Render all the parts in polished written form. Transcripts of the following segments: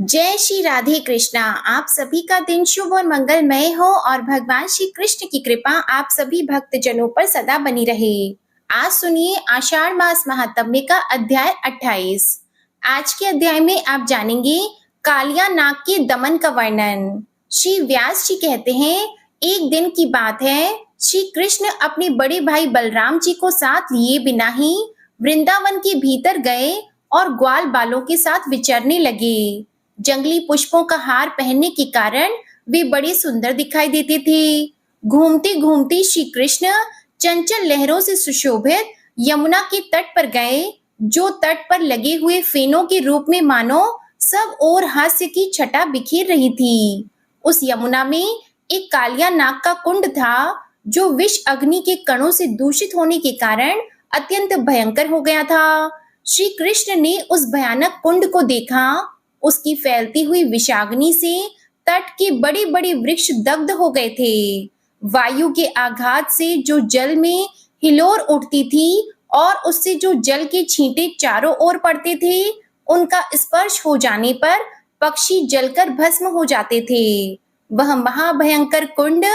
जय श्री राधे कृष्णा। आप सभी का दिन शुभ और मंगलमय हो और भगवान श्री कृष्ण की कृपा आप सभी भक्तजनों पर सदा बनी रहे। आज सुनिए आषाढ़ मास महात्म्य का अध्याय 28। आज के अध्याय में आप जानेंगे कालिया नाग के दमन का वर्णन। श्री व्यास जी कहते हैं, एक दिन की बात है, श्री कृष्ण अपने बड़े भाई बलराम जी को साथ लिए बिना ही वृंदावन के भीतर गए और ग्वाल बालों के साथ विचरने लगे। जंगली पुष्पों का हार पहनने के कारण वे बड़े सुंदर दिखाई देते थे। घूमते घूमते श्री कृष्ण चंचल लहरों से सुशोभित यमुना के तट पर गए, जो तट पर लगे हुए फेनों के रूप में मानो सब ओर हास्य की छटा बिखेर रही थी। उस यमुना में एक कालिया नाग का कुंड था, जो विष अग्नि के कणों से दूषित होने के कारण अत्यंत भयंकर हो गया था। श्री कृष्ण ने उस भयानक कुंड को देखा। उसकी फैलती हुई विषाग्नि से तट के बड़े बड़े वृक्ष दग्ध हो गए थे। वायु के आघात से जो जल में हिलोर उठती थी और उससे जो जल के छींटे चारों ओर पड़ते थे, उनका स्पर्श हो जाने पर पक्षी जलकर भस्म हो जाते थे। वह महाभयंकर कुंड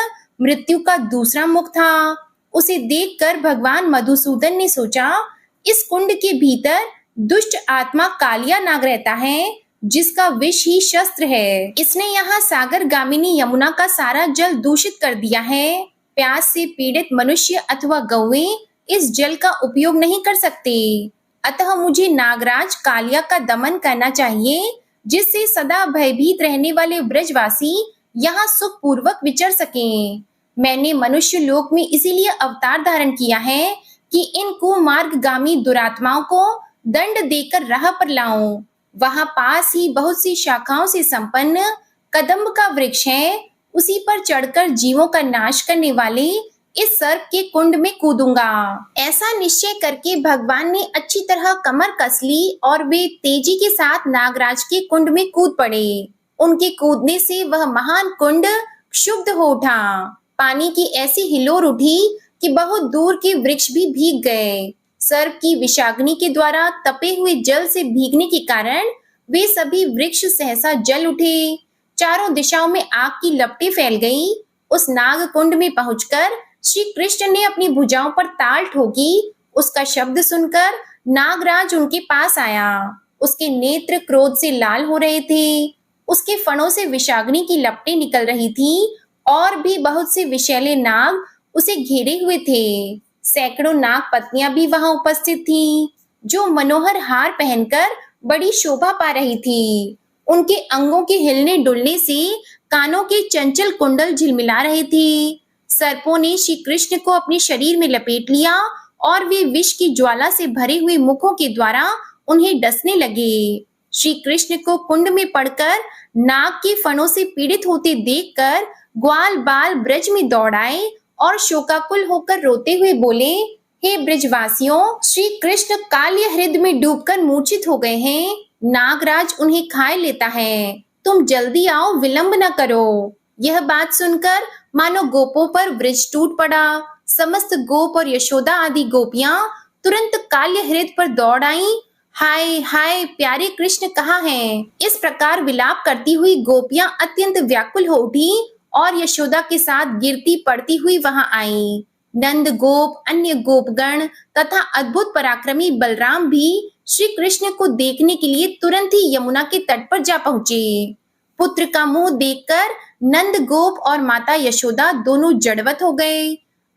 मृत्यु का दूसरा मुख था। उसे देखकर भगवान मधुसूदन ने सोचा, इस कुंड के भीतर दुष्ट आत्मा कालिया नाग रहता है, जिसका विष ही शस्त्र है। इसने यहाँ सागर गामिनी यमुना का सारा जल दूषित कर दिया है। प्यास से पीड़ित मनुष्य अथवा गौएं इस जल का उपयोग नहीं कर सकते। अतः मुझे नागराज कालिया का दमन करना चाहिए, जिससे सदा भयभीत रहने वाले ब्रजवासी यहाँ सुख पूर्वक विचर सकें। मैंने मनुष्य लोक में इसीलिए अवतार धारण किया है कि इन कुमार्गगामी दुरात्माओं को दंड देकर राह पर लाऊं। वहां पास ही बहुत सी शाखाओं से संपन्न कदम्ब का वृक्ष है, उसी पर चढ़कर जीवों का नाश करने वाले इस सर्प के कुंड में कूदूंगा। ऐसा निश्चय करके भगवान ने अच्छी तरह कमर कस ली और वे तेजी के साथ नागराज के कुंड में कूद पड़े। उनके कूदने से वह महान कुंड क्षुब्ध हो उठा। पानी की ऐसी हिलोर उठी कि बहुत दूर के वृक्ष भी भीग गए। सर्प की विषाग्नि के द्वारा तपे हुए जल से भीगने के कारण वे सभी वृक्ष सहसा जल उठे। चारों दिशाओं में आग की लपटें फैल गई। उस नाग कुंड में पहुंचकर श्री कृष्ण ने अपनी भुजाओं पर ताल ठोकी। उसका शब्द सुनकर नागराज उनके पास आया। उसके नेत्र क्रोध से लाल हो रहे थे। उसके फणों से विषाग्नि की लपटें निकल रही थी और भी बहुत से विषैले नाग उसे घेरे हुए थे। सैकड़ों नाग पत्नियां भी वहां उपस्थित थीं, जो मनोहर हार पहनकर बड़ी शोभा पा रही थी। उनके अंगों के हिलने डुलने से कानों के चंचल कुंडल झिलमिला रहे थे। सर्पों ने श्री कृष्ण को अपने शरीर में लपेट लिया और वे विष की ज्वाला से भरे हुए मुखों के द्वारा उन्हें डसने लगे। श्री कृष्ण को कुंड में पड़कर नाग के फणों से पीड़ित होते देखकर ग्वाल बाल ब्रज में दौड़ आए और शोकाकुल होकर रोते हुए बोले, हे ब्रजवासियों, श्री कृष्ण काल्य हृदय में डूबकर मूर्छित हो गए हैं। नागराज उन्हें खाए लेता है। तुम जल्दी आओ, विलंब न करो। यह बात सुनकर मानो गोपों पर ब्रज टूट पड़ा। समस्त गोप और यशोदा आदि गोपियां तुरंत काल्य हृदय पर दौड़ आईं। हाय हाय, प्यारे कृष्ण कहाँ हैं? इस प्रकार विलाप करती हुई गोपियां अत्यंत व्याकुल हो उठी और यशोदा के साथ गिरती पड़ती हुई वहां आई। नंद गोप, अन्य गोपगण तथा अद्भुत पराक्रमी बलराम भी श्री कृष्ण को देखने के लिए तुरंत ही यमुना के तट पर जा पहुंचे। पुत्र का मुंह देखकर नंद गोप और माता यशोदा दोनों जड़वत हो गए।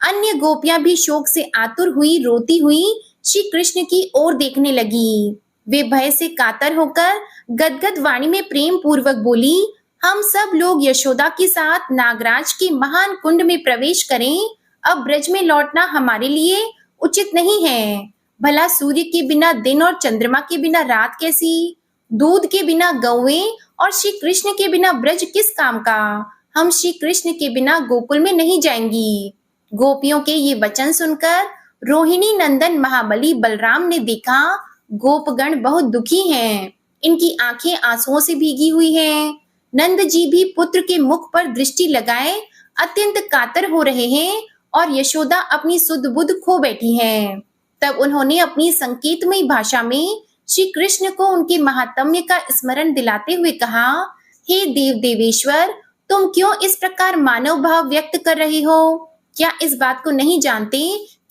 अन्य गोपियां भी शोक से आतुर हुई रोती हुई श्री कृष्ण की ओर देखने लगी। वे भय से कातर होकर गदगद वाणी में प्रेम पूर्वक बोली, हम सब लोग यशोदा के साथ नागराज के महान कुंड में प्रवेश करें। अब ब्रज में लौटना हमारे लिए उचित नहीं है। भला सूर्य के बिना दिन और चंद्रमा के बिना रात कैसी? दूध के बिना गौएं और श्री कृष्ण के बिना ब्रज किस काम का? हम श्री कृष्ण के बिना गोकुल में नहीं जाएंगी। गोपियों के ये वचन सुनकर रोहिणी नंदन महाबली बलराम ने देखा, गोपगण बहुत दुखी हैं। इनकी आंखें आंसुओं से भीगी हुई हैं। नंद जी भी पुत्र के मुख पर दृष्टि लगाए अत्यंत कातर हो रहे हैं और यशोदा अपनी सुध बुध खो बैठी हैं। तब उन्होंने अपनी संकेतमयी भाषा में श्री कृष्ण को उनके महात्म्य का स्मरण दिलाते हुए कहा, हे देव देवेश्वर, तुम क्यों इस प्रकार मानव भाव व्यक्त कर रहे हो? क्या इस बात को नहीं जानते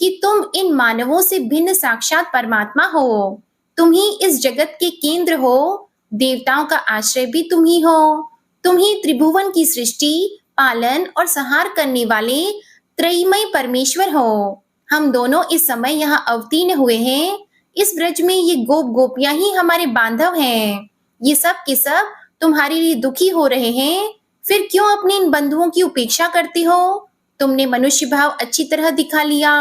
कि तुम इन मानवों से भिन्न साक्षात परमात्मा हो? तुम ही इस जगत के केंद्र हो, देवताओं का आश्रय भी तुम ही हो। तुम ही त्रिभुवन की सृष्टि, पालन और संहार करने वाले त्रयीमय परमेश्वर हो। हम दोनों इस समय यहाँ अवतीर्ण हुए हैं। इस ब्रज में ये गोप गोपियां ही हमारे बांधव हैं। ये सब के सब तुम्हारे लिए दुखी हो रहे हैं। फिर क्यों अपने इन बंधुओं की उपेक्षा करते हो? तुमने मनुष्य भाव अच्छी तरह दिखा लिया,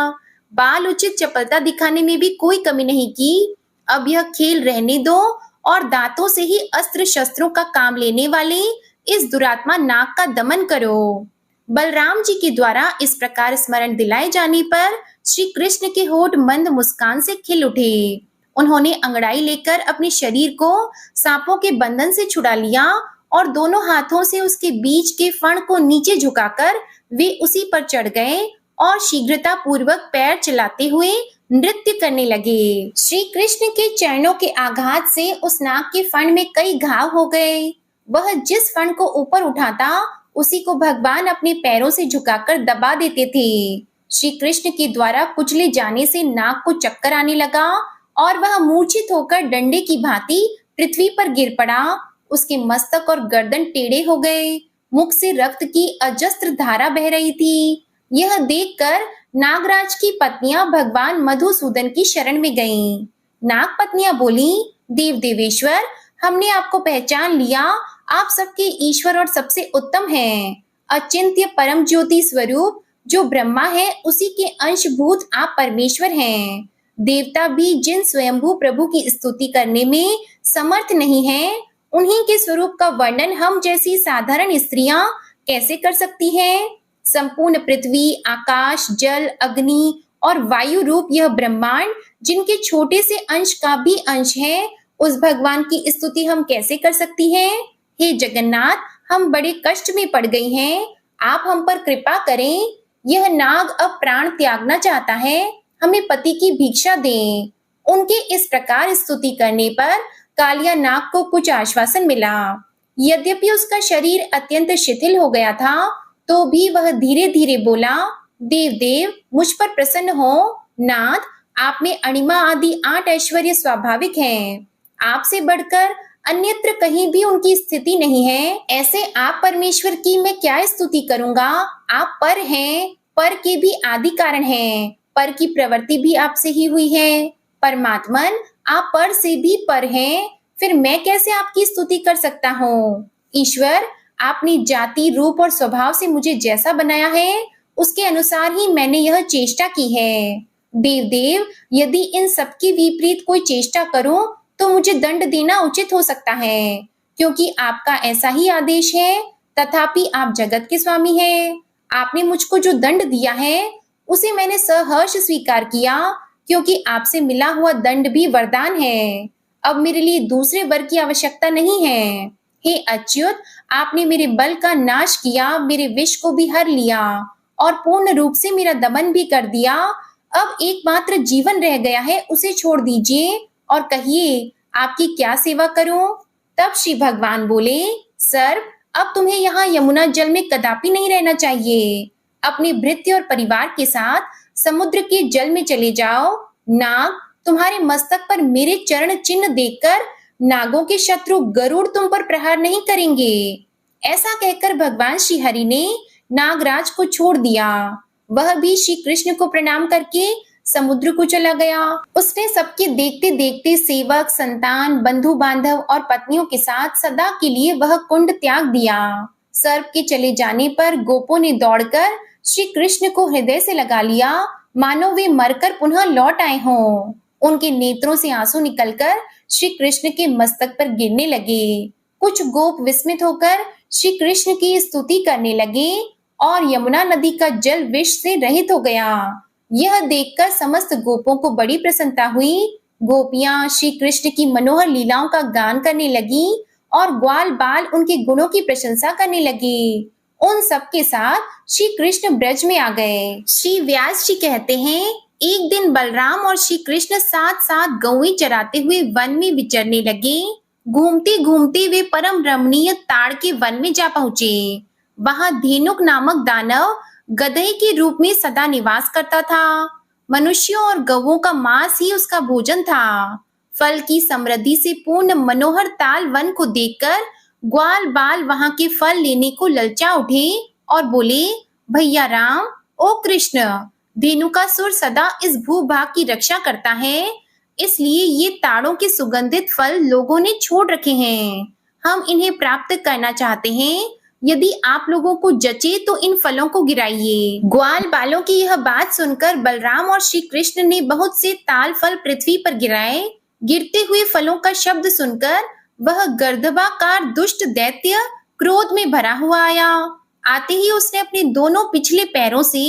बाल उचित चपलता दिखाने में भी कोई कमी नहीं की। अब यह खेल रहने दो और दांतों से ही अस्त्र शस्त्रों का काम लेने वाले इस दुरात्मा नाग का दमन करो। बलराम जी के द्वारा इस प्रकार स्मरण दिलाए जाने पर श्री कृष्ण के होठ मंद मुस्कान से खिल उठे। उन्होंने अंगड़ाई लेकर अपने शरीर को सांपों के बंधन से छुड़ा लिया और दोनों हाथों से उसके बीच के फण को नीचे झुकाकर वे उसी पर चढ़ गए और शीघ्रता पूर्वक पैर चलाते हुए नृत्य करने लगे। श्री कृष्ण के चरणों के आघात से उस नाग के फण में कई घाव हो गए। वह जिस फण को ऊपर उठाता उसी को भगवान अपने पैरों से झुकाकर दबा देते थे। श्री कृष्ण के द्वारा कुचले जाने से नाग को चक्कर आने लगा और वह मूर्छित होकर डंडे की भांति पृथ्वी पर गिर पड़ा। उसके मस्तक और गर्दन टेढ़े हो गए। मुख से रक्त की अजस्त्र धारा बह रही थी। यह देखकर नागराज की पत्नियां भगवान मधुसूदन की शरण में गईं। नाग पत्नियां बोली, देव देवेश्वर, हमने आपको पहचान लिया। आप सबके ईश्वर और सबसे उत्तम हैं। अचिंत्य परम ज्योति स्वरूप जो ब्रह्मा है, उसी के अंशभूत आप परमेश्वर हैं। देवता भी जिन स्वयंभू प्रभु की स्तुति करने में समर्थ नहीं हैं, उन्हीं के स्वरूप का वर्णन हम जैसी साधारण स्त्रियां कैसे कर सकती हैं? संपूर्ण पृथ्वी, आकाश, जल, अग्नि और वायु रूप यह ब्रह्मांड, जिनके छोटे से अंश का भी अंश है, उस भगवान की स्तुति हम कैसे कर सकती हैं? हे जगन्नाथ, हम बड़े कष्ट में पड़ गई हैं। आप हम पर कृपा करें। यह नाग अब प्राण त्यागना चाहता है। हमें पति की भिक्षा दें। उनके इस प्रकार स्तुति करने पर कालिया नाग को कुछ आश्वासन मिला। यद्यपि उसका शरीर अत्यंत शिथिल हो गया था, तो भी वह धीरे धीरे बोला, देव देव, मुझ पर प्रसन्न हो। नाथ, आप में अणिमा आदि 8 ऐश्वर्य स्वाभाविक हैं। आपसे बढ़कर अन्यत्र कहीं भी उनकी स्थिति नहीं है। ऐसे आप परमेश्वर की मैं क्या स्तुति करूंगा? आप पर हैं, पर के भी आदि कारण हैं। पर की प्रवृत्ति भी आपसे ही हुई है। परमात्मन, आप पर से भी पर हैं। फिर मैं कैसे आपकी स्तुति कर सकता हूँ? ईश्वर, आपने जाति, रूप और स्वभाव से मुझे जैसा बनाया है, उसके अनुसार ही मैंने यह चेष्टा की है। देव देव, यदि इन सबके विपरीत कोई चेष्टा करूं तो मुझे दंड देना उचित हो सकता है, क्योंकि आपका ऐसा ही आदेश है। तथापि आप जगत के स्वामी हैं। आपने मुझको जो दंड दिया है उसे मैंने सहर्ष स्वीकार किया, क्योंकि आपसे मिला हुआ दंड भी वरदान है। अब मेरे लिए दूसरे वर की आवश्यकता नहीं है। हे अच्युत, आपने मेरे बल का नाश किया, मेरे विष को भी हर लिया और पूर्ण रूप से मेरा दमन भी कर दिया। अब एकमात्र जीवन रह गया है, उसे छोड़ दीजिए और कहिए आपकी क्या सेवा करूं? तब श्री भगवान बोले, सर्प, अब तुम्हें यहाँ यमुना जल में कदापि नहीं रहना चाहिए। अपने भृत्य और परिवार के साथ समुद्र के जल में चले जाओ। नाग, तुम्हारे मस्तक पर मेरे चरण चिन्ह देखकर नागों के शत्रु गरुड़ तुम पर प्रहार नहीं करेंगे। ऐसा कहकर भगवान श्री हरि ने नागराज को छोड़ दिया। वह भी श्री कृष्ण को प्रणाम करके समुद्र को चला गया। उसने सबके देखते देखते सेवक, संतान, बंधु बांधव और पत्नियों के साथ सदा के लिए वह कुंड त्याग दिया। सर्प के चले जाने पर गोपों ने दौड़कर श्री कृष्ण को हृदय से लगा लिया, मानो वे मरकर पुनः लौट आए हों। उनके नेत्रों से आंसू निकलकर श्री कृष्ण के मस्तक पर गिरने लगे। कुछ गोप विस्मित होकर श्री कृष्ण की स्तुति करने लगे और यमुना नदी का जल विष से रहित हो गया। यह देखकर समस्त गोपों को बड़ी प्रसन्नता हुई। गोपियां श्री कृष्ण की मनोहर लीलाओं का गान करने लगी और ग्वाल बाल उनके गुणों की प्रशंसा करने लगे। उन सब के साथ श्री कृष्ण ब्रज में आ गए। श्री व्यास जी कहते हैं, एक दिन बलराम और श्री कृष्ण साथ साथ गौएं चराते हुए वन में विचरने लगे। घूमते घूमते वे परम रमणीय ताड़ के वन में जा पहुंचे। वहां धेनुक नामक दानव गधे के रूप में सदा निवास करता था। मनुष्यों और गौओं का मांस ही उसका भोजन था। फल की समृद्धि से पूर्ण मनोहर ताल वन को देखकर ग्वाल बाल वहां के फल लेने को ललचा उठे और बोले, भैया राम, ओ कृष्ण, धेनुकासुर सदा इस भूभाग की रक्षा करता है, इसलिए ये ताड़ों के सुगंधित फल लोगों ने छोड़ रखे हैं। हम इन्हें प्राप्त करना चाहते हैं। यदि आप लोगों को जचे तो इन फलों को गिराइए। ग्वाल बालों की यह बात सुनकर बलराम और श्री कृष्ण ने बहुत से ताल फल पृथ्वी पर गिराए। गिरते हुए फलों का शब्द सुनकर वह गर्दभाकार दुष्ट दैत्य क्रोध में भरा हुआ आया। आते ही उसने अपने दोनों पिछले पैरों से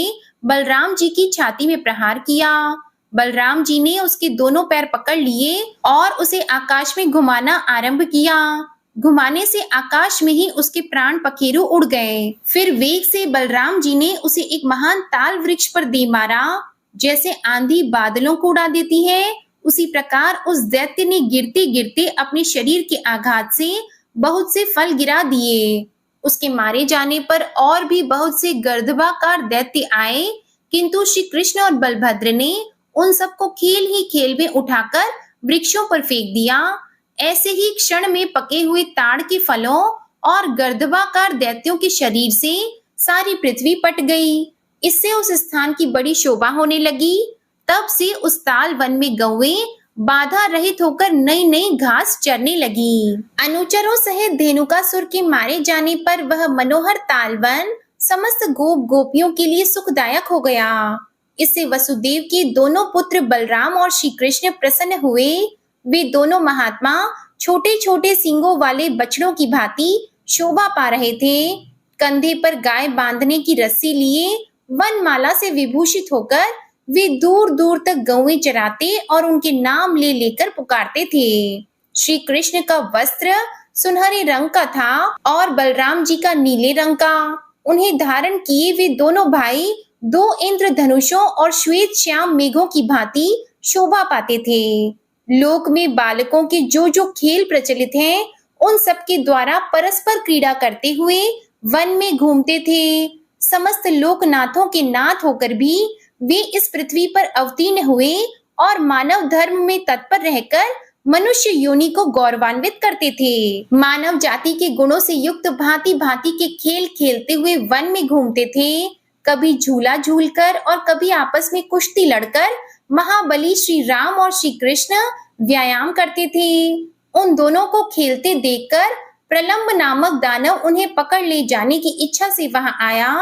बलराम जी की छाती में प्रहार किया। बलराम जी ने उसके दोनों पैर पकड़ लिए और उसे आकाश में घुमाना आरंभ किया। घुमाने से आकाश में ही उसके प्राण पखेरु उड़ गए। फिर वेग से बलराम जी ने उसे एक महान ताल वृक्ष पर दे मारा। जैसे आंधी बादलों को उड़ा देती है, उसी प्रकार उस दैत्य ने गिरते गिरते अपने शरीर के आघात से बहुत से फल गिरा दिए। उसके मारे जाने पर और भी बहुत से गर्दभाकार दैत्य आए, किंतु श्री कृष्ण और बलभद्र ने उन सबको खेल ही खेल में उठाकर वृक्षों पर फेंक दिया। ऐसे ही क्षण में पके हुए ताड़ के फलों और गर्दभाकार दैत्यों के शरीर से सारी पृथ्वी पट गई। इससे उस स्थान की बड़ी शोभा होने लगी। तब से उस ताल वन में गौएं बाधा रहित होकर नई नई घास चरने लगी। अनुचरों सहित धेनुकासुर के मारे जाने पर वह मनोहर ताल वन समस्त गोप गोपियों के लिए सुखदायक हो गया। इससे वसुदेव के दोनों पुत्र बलराम और श्री कृष्ण प्रसन्न हुए। वे दोनों महात्मा छोटे छोटे सींगों वाले बछड़ों की भांति शोभा पा रहे थे। कंधे पर गाय बांधने की रस्सी लिए वनमाला से विभूषित होकर वे दूर दूर तक गौएं चराते और उनके नाम ले लेकर पुकारते थे। श्री कृष्ण का वस्त्र सुनहरे रंग का था और बलराम जी का नीले रंग का। उन्हें धारण किए वे दोनों भाई दो इंद्रधनुषों और श्वेत श्याम मेघों की भांति शोभा पाते थे। लोक में बालकों के जो जो खेल प्रचलित हैं, उन सब के द्वारा परस्पर क्रीड़ा करते हुए वन में घूमते थे। समस्त लोकनाथों के नाथ होकर भी वे इस पृथ्वी पर अवतीर्ण हुए और मानव धर्म में तत्पर रहकर मनुष्य योनि को गौरवान्वित करते थे। मानव जाति के गुणों से युक्त भांति भांति के खेल खेलते हुए वन में घूमते थे। कभी झूला झूलकर और कभी आपस में कुश्ती लड़कर महाबली श्री राम और श्री कृष्ण व्यायाम करते थे। उन दोनों को खेलते देखकर प्रलंब नामक दानव उन्हें पकड़ ले जाने की इच्छा से वहां आया।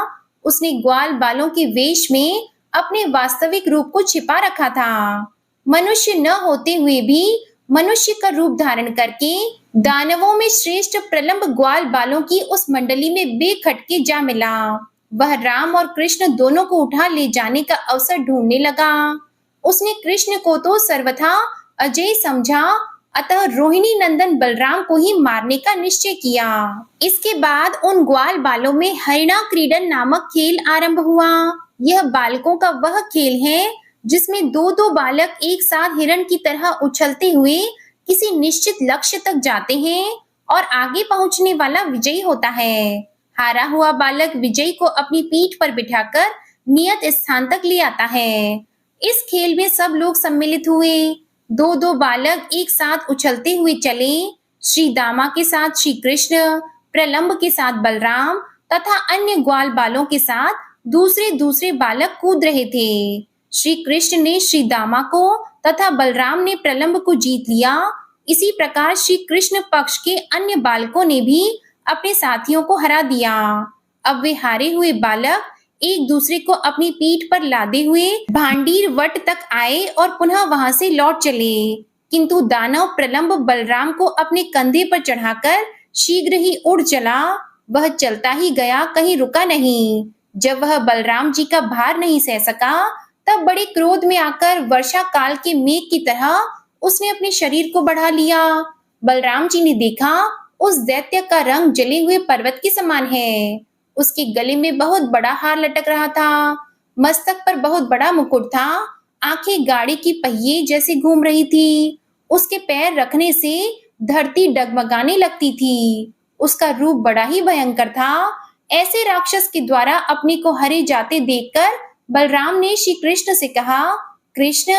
उसने ग्वाल बालों के वेश में अपने वास्तविक रूप को छिपा रखा था। मनुष्य न होते हुए भी मनुष्य का रूप धारण करके दानवों में श्रेष्ठ प्रलंब ग्वाल बालों की उस मंडली में बेखटके जा मिला। वह राम और कृष्ण दोनों को उठा ले जाने का अवसर ढूंढने लगा। उसने कृष्ण को तो सर्वथा अजय समझा, अतः रोहिणी नंदन बलराम को ही मारने का निश्चय किया। इसके बाद उन ग्वाल बालों में हरिणा क्रीडन नामक खेल आरंभ हुआ। यह बालकों का वह खेल है जिसमें दो दो बालक एक साथ हिरण की तरह उछलते हुए किसी निश्चित लक्ष्य तक जाते हैं और आगे पहुंचने वाला विजयी होता है। हारा हुआ बालक विजयी को अपनी पीठ पर बिठाकर नियत स्थान तक ले आता है। इस खेल में सब लोग सम्मिलित हुए। दो दो बालक एक साथ उछलते हुए चले। श्री दामा के साथ श्री कृष्ण, प्रलंब के साथ बलराम तथा अन्य ग्वाल बालों के साथ दूसरे दूसरे बालक कूद रहे थे। श्री कृष्ण ने श्री दामा को तथा बलराम ने प्रलंब को जीत लिया। इसी प्रकार श्री कृष्ण पक्ष के अन्य बालकों ने भी अपने साथियों को हरा दिया। अब वे हारे हुए बालक एक दूसरे को अपनी पीठ पर लादे हुए भांडीर वट तक आए और पुनः वहां से लौट चले। किंतु दानव प्रलंब बलराम को अपने कंधे पर चढ़ाकर शीघ्र ही उड़ चला। वह चलता ही गया, कहीं रुका नहीं। जब वह बलराम जी का भार नहीं सह सका, तब बड़े क्रोध में आकर वर्षा काल के मेघ की तरह उसने अपने शरीर को बढ़ा लिया। बलराम जी ने देखा उस दैत्य का रंग जले हुए पर्वत के समान है। उसके गले में बहुत बड़ा हार लटक रहा था, मस्तक पर बहुत बड़ा मुकुट था आंखें गाड़ी की पहिए जैसे घूम रही थी। उसके पैर रखने से धरती डगमगाने लगती थी। उसका रूप बड़ा ही भयंकर था। ऐसे राक्षस के द्वारा अपने को हरे जाते देखकर बलराम ने श्री कृष्ण से कहा, कृष्ण,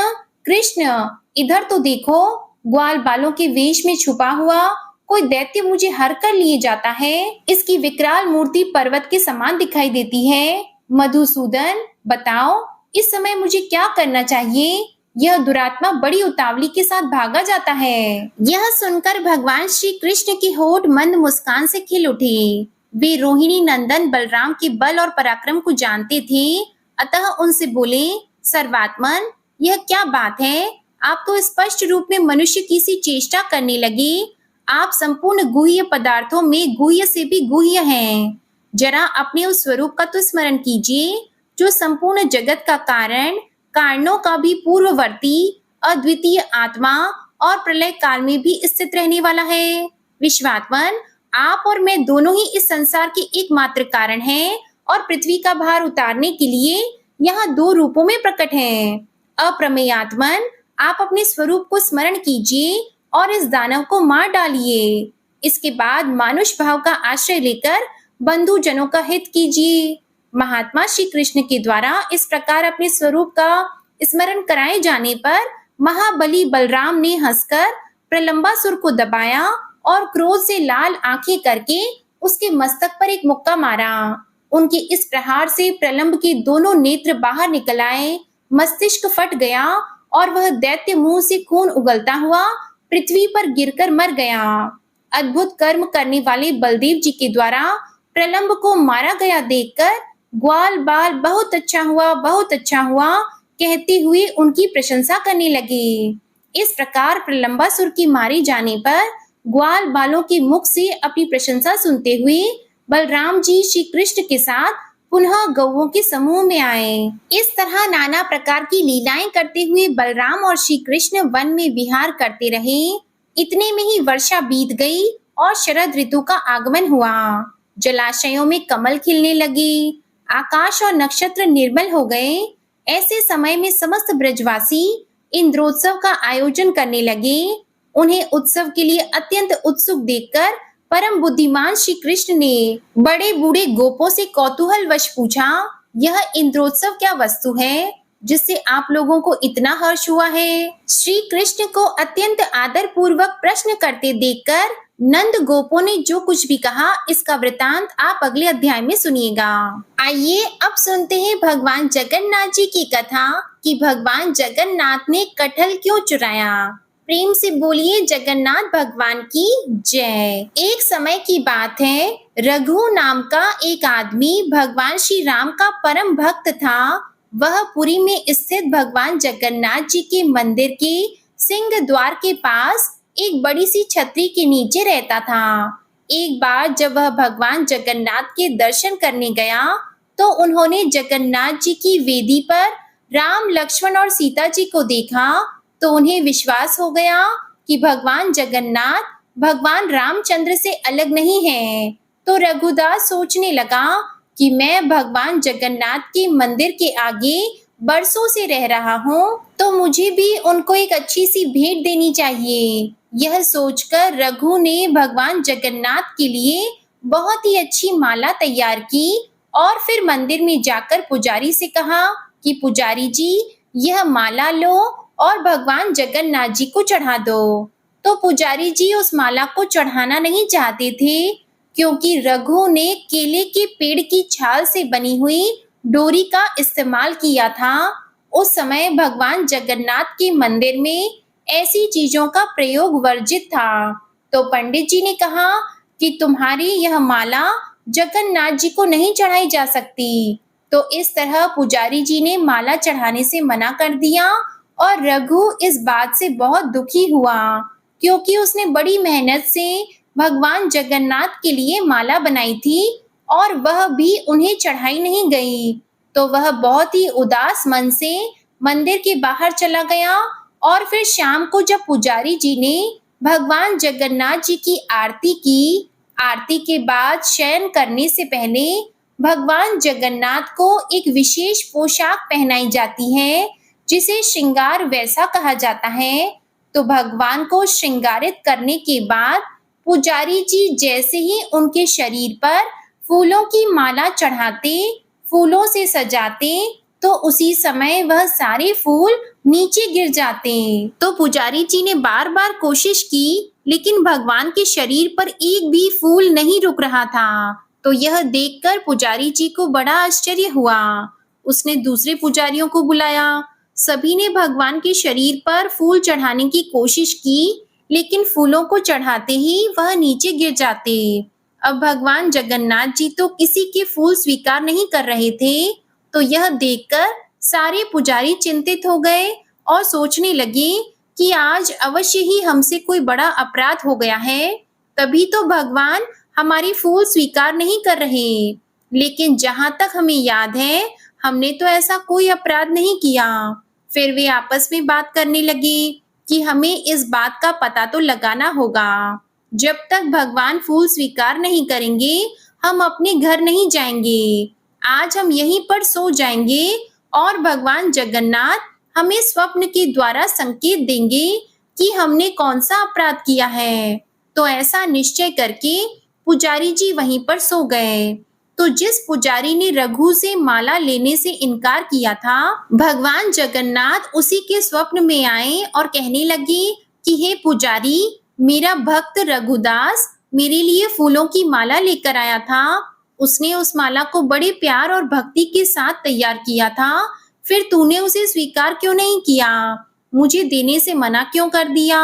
कृष्ण, इधर तो देखो, ग्वाल बालों के वेश में छुपा हुआ कोई दैत्य मुझे हर कर लिए जाता है। इसकी विकराल मूर्ति पर्वत के समान दिखाई देती है। मधुसूदन, बताओ इस समय मुझे क्या करना चाहिए? यह दुरात्मा बड़ी उतावली के साथ भागा जाता है। यह सुनकर भगवान श्री कृष्ण की होठ मंद मुस्कान से खिल उठे। वे रोहिणी नंदन बलराम के बल और पराक्रम को जानते थे, अतः उनसे बोले, सर्वात्मन, यह क्या बात है? आप तो स्पष्ट रूप में मनुष्य की सी चेष्टा करने लगे। आप संपूर्ण गुह्य पदार्थों में गुह्य से भी गुह्य हैं। जरा अपने उस स्वरूप का तो स्मरण कीजिए जो संपूर्ण जगत का कारण, कारणों का भी पूर्ववर्ती, अद्वितीय आत्मा और प्रलय काल में भी स्थित रहने वाला है। विश्वात्मन, आप और मैं दोनों ही इस संसार के एकमात्र कारण हैं और पृथ्वी का भार उतारने के लिए यहाँ दो रूपों में प्रकट हैं। अप्रमेयात्मन, आप अपने स्वरूप को स्मरण कीजिए और इस दानव को मार डालिए। इसके बाद मानुष भाव का आश्रय लेकर बंधु जनों का हित कीजिए। महात्मा श्री कृष्ण के द्वारा इस प्रकार अपने स्वरूप का स्मरण कराए जाने पर महाबली बलराम ने हंसकर प्रलंबासुर को दबाया और क्रोध से लाल आंखें करके उसके मस्तक पर एक मुक्का मारा। उनके इस प्रहार से प्रलंब के दोनों नेत्र बाहर निकल आए, मस्तिष्क फट गया और वह दैत्य मुंह से खून उगलता हुआ पृथ्वी पर गिरकर मर गया। अद्भुत कर्म करने वाले बलदेव जी के द्वारा प्रलंब को मारा गया देखकर ग्वाल बाल बहुत अच्छा हुआ कहते हुए उनकी प्रशंसा करने लगे। इस प्रकार प्रलंबासुर के मारे जाने पर ग्वाल बालों के मुख से अपनी प्रशंसा सुनते हुए बलराम जी श्री कृष्ण के साथ पुनः गौओं के समूह में आए। इस तरह नाना प्रकार की लीलाएं करते हुए बलराम और श्री कृष्ण वन में विहार करते रहे। इतने में ही वर्षा बीत गई और शरद ऋतु का आगमन हुआ। जलाशयों में कमल खिलने लगे, आकाश और नक्षत्र निर्मल हो गए। ऐसे समय में समस्त ब्रजवासी इंद्रोत्सव का आयोजन करने लगे। उन्हें उत्सव के लिए अत्यंत उत्सुक देखकर परम बुद्धिमान श्री कृष्ण ने बड़े बूढ़े गोपों से कौतूहलवश पूछा, यह इंद्रोत्सव क्या वस्तु है जिससे आप लोगों को इतना हर्ष हुआ है? श्री कृष्ण को अत्यंत आदर पूर्वक प्रश्न करते देखकर नंद गोपों ने जो कुछ भी कहा, इसका वृतांत आप अगले अध्याय में सुनिएगा। आइए अब सुनते हैं भगवान जगन्नाथ जी की कथा कि भगवान जगन्नाथ ने कटहल क्यों चुराया। प्रेम से बोलिए जगन्नाथ भगवान की जय। एक समय की बात है, रघु नाम का एक आदमी भगवान श्री राम का परम भक्त था। वह पुरी में स्थित भगवान जगन्नाथ जी के मंदिर के सिंह द्वार के पास एक बड़ी सी छतरी के नीचे रहता था। एक बार जब वह भगवान जगन्नाथ के दर्शन करने गया तो उन्होंने जगन्नाथ जी की वेदी पर राम, लक्ष्मण और सीता जी को देखा तो उन्हें विश्वास हो गया कि भगवान जगन्नाथ भगवान रामचंद्र से अलग नहीं है। तो रघुदास सोचने लगा कि मैं भगवान जगन्नाथ के मंदिर के आगे बरसों से रह रहा हूँ, तो मुझे भी उनको एक अच्छी सी भेंट देनी चाहिए। यह सोचकर रघु ने भगवान जगन्नाथ के लिए बहुत ही अच्छी माला तैयार की और फिर मंदिर में जाकर पुजारी से कहा कि पुजारी जी, यह माला लो और भगवान जगन्नाथ जी को चढ़ा दो। तो पुजारी जी उस माला को चढ़ाना नहीं चाहते थे, क्योंकि रघु ने केले के पेड़ की छाल से बनी हुई डोरी का इस्तेमाल किया था। उस समय भगवान जगन्नाथ के मंदिर में ऐसी चीजों का प्रयोग वर्जित था। तो पंडित जी ने कहा कि तुम्हारी यह माला जगन्नाथ जी को नहीं चढ़ाई जा सकती। तो इस तरह पुजारी जी ने माला चढ़ाने से मना कर दिया और रघु इस बात से बहुत दुखी हुआ, क्योंकि उसने बड़ी मेहनत से भगवान जगन्नाथ के लिए माला बनाई थी और वह भी उन्हें चढ़ाई नहीं गई। तो वह बहुत ही उदास मन से मंदिर के बाहर चला गया और फिर शाम को जब पुजारी जी ने भगवान जगन्नाथ जी की आरती की, आरती के बाद शयन करने से पहले भगवान जगन्नाथ को एक विशेष पोशाक पहनाई जाती है, जिसे श्रृंगार वैसा कहा जाता है। तो भगवान को श्रृंगारित करने के बाद पुजारी जी जैसे ही उनके शरीर पर फूलों की माला चढ़ाते, फूलों से सजाते, तो उसी समय वह सारे फूल नीचे गिर जाते। तो पुजारी जी ने बार-बार कोशिश की, लेकिन भगवान के शरीर पर एक भी फूल नहीं रुक रहा था। तो यह देखकर पुजारी जी को बड़ा आश्चर्य हुआ। उसने दूसरे पुजारियों को बुलाया। सभी ने भगवान के शरीर पर फूल चढ़ाने की कोशिश की, लेकिन फूलों को चढ़ाते ही वह नीचे गिर जाते। अब भगवान जगन्नाथ जी तो किसी के फूल स्वीकार नहीं कर रहे थे। तो यह देखकर सारे पुजारी चिंतित हो गए और सोचने लगे कि आज अवश्य ही हमसे कोई बड़ा अपराध हो गया है, तभी तो भगवान हमारी फूल स्वीकार नहीं कर रहे। लेकिन जहां तक हमें याद है, हमने तो ऐसा कोई अपराध नहीं किया। फिर वे आपस में बात करने लगे कि हमें इस बात का पता तो लगाना होगा। जब तक भगवान फूल स्वीकार नहीं करेंगे, हम अपने घर नहीं जाएंगे। आज हम यहीं पर सो जाएंगे और भगवान जगन्नाथ हमें स्वप्न के द्वारा संकेत देंगे कि हमने कौन सा अपराध किया है। तो ऐसा निश्चय करके पुजारी जी वहीं पर सो गए। तो जिस पुजारी ने रघु से माला लेने से इनकार किया था, भगवान जगन्नाथ उसी के स्वप्न में आए और कहने लगे कि हे पुजारी, मेरा भक्त रघुदास मेरे लिए फूलों की माला लेकर आया था। उसने उस माला को बड़े प्यार और भक्ति के साथ तैयार किया था। फिर तूने उसे स्वीकार क्यों नहीं किया? मुझे देने से मना क्यों कर दिया?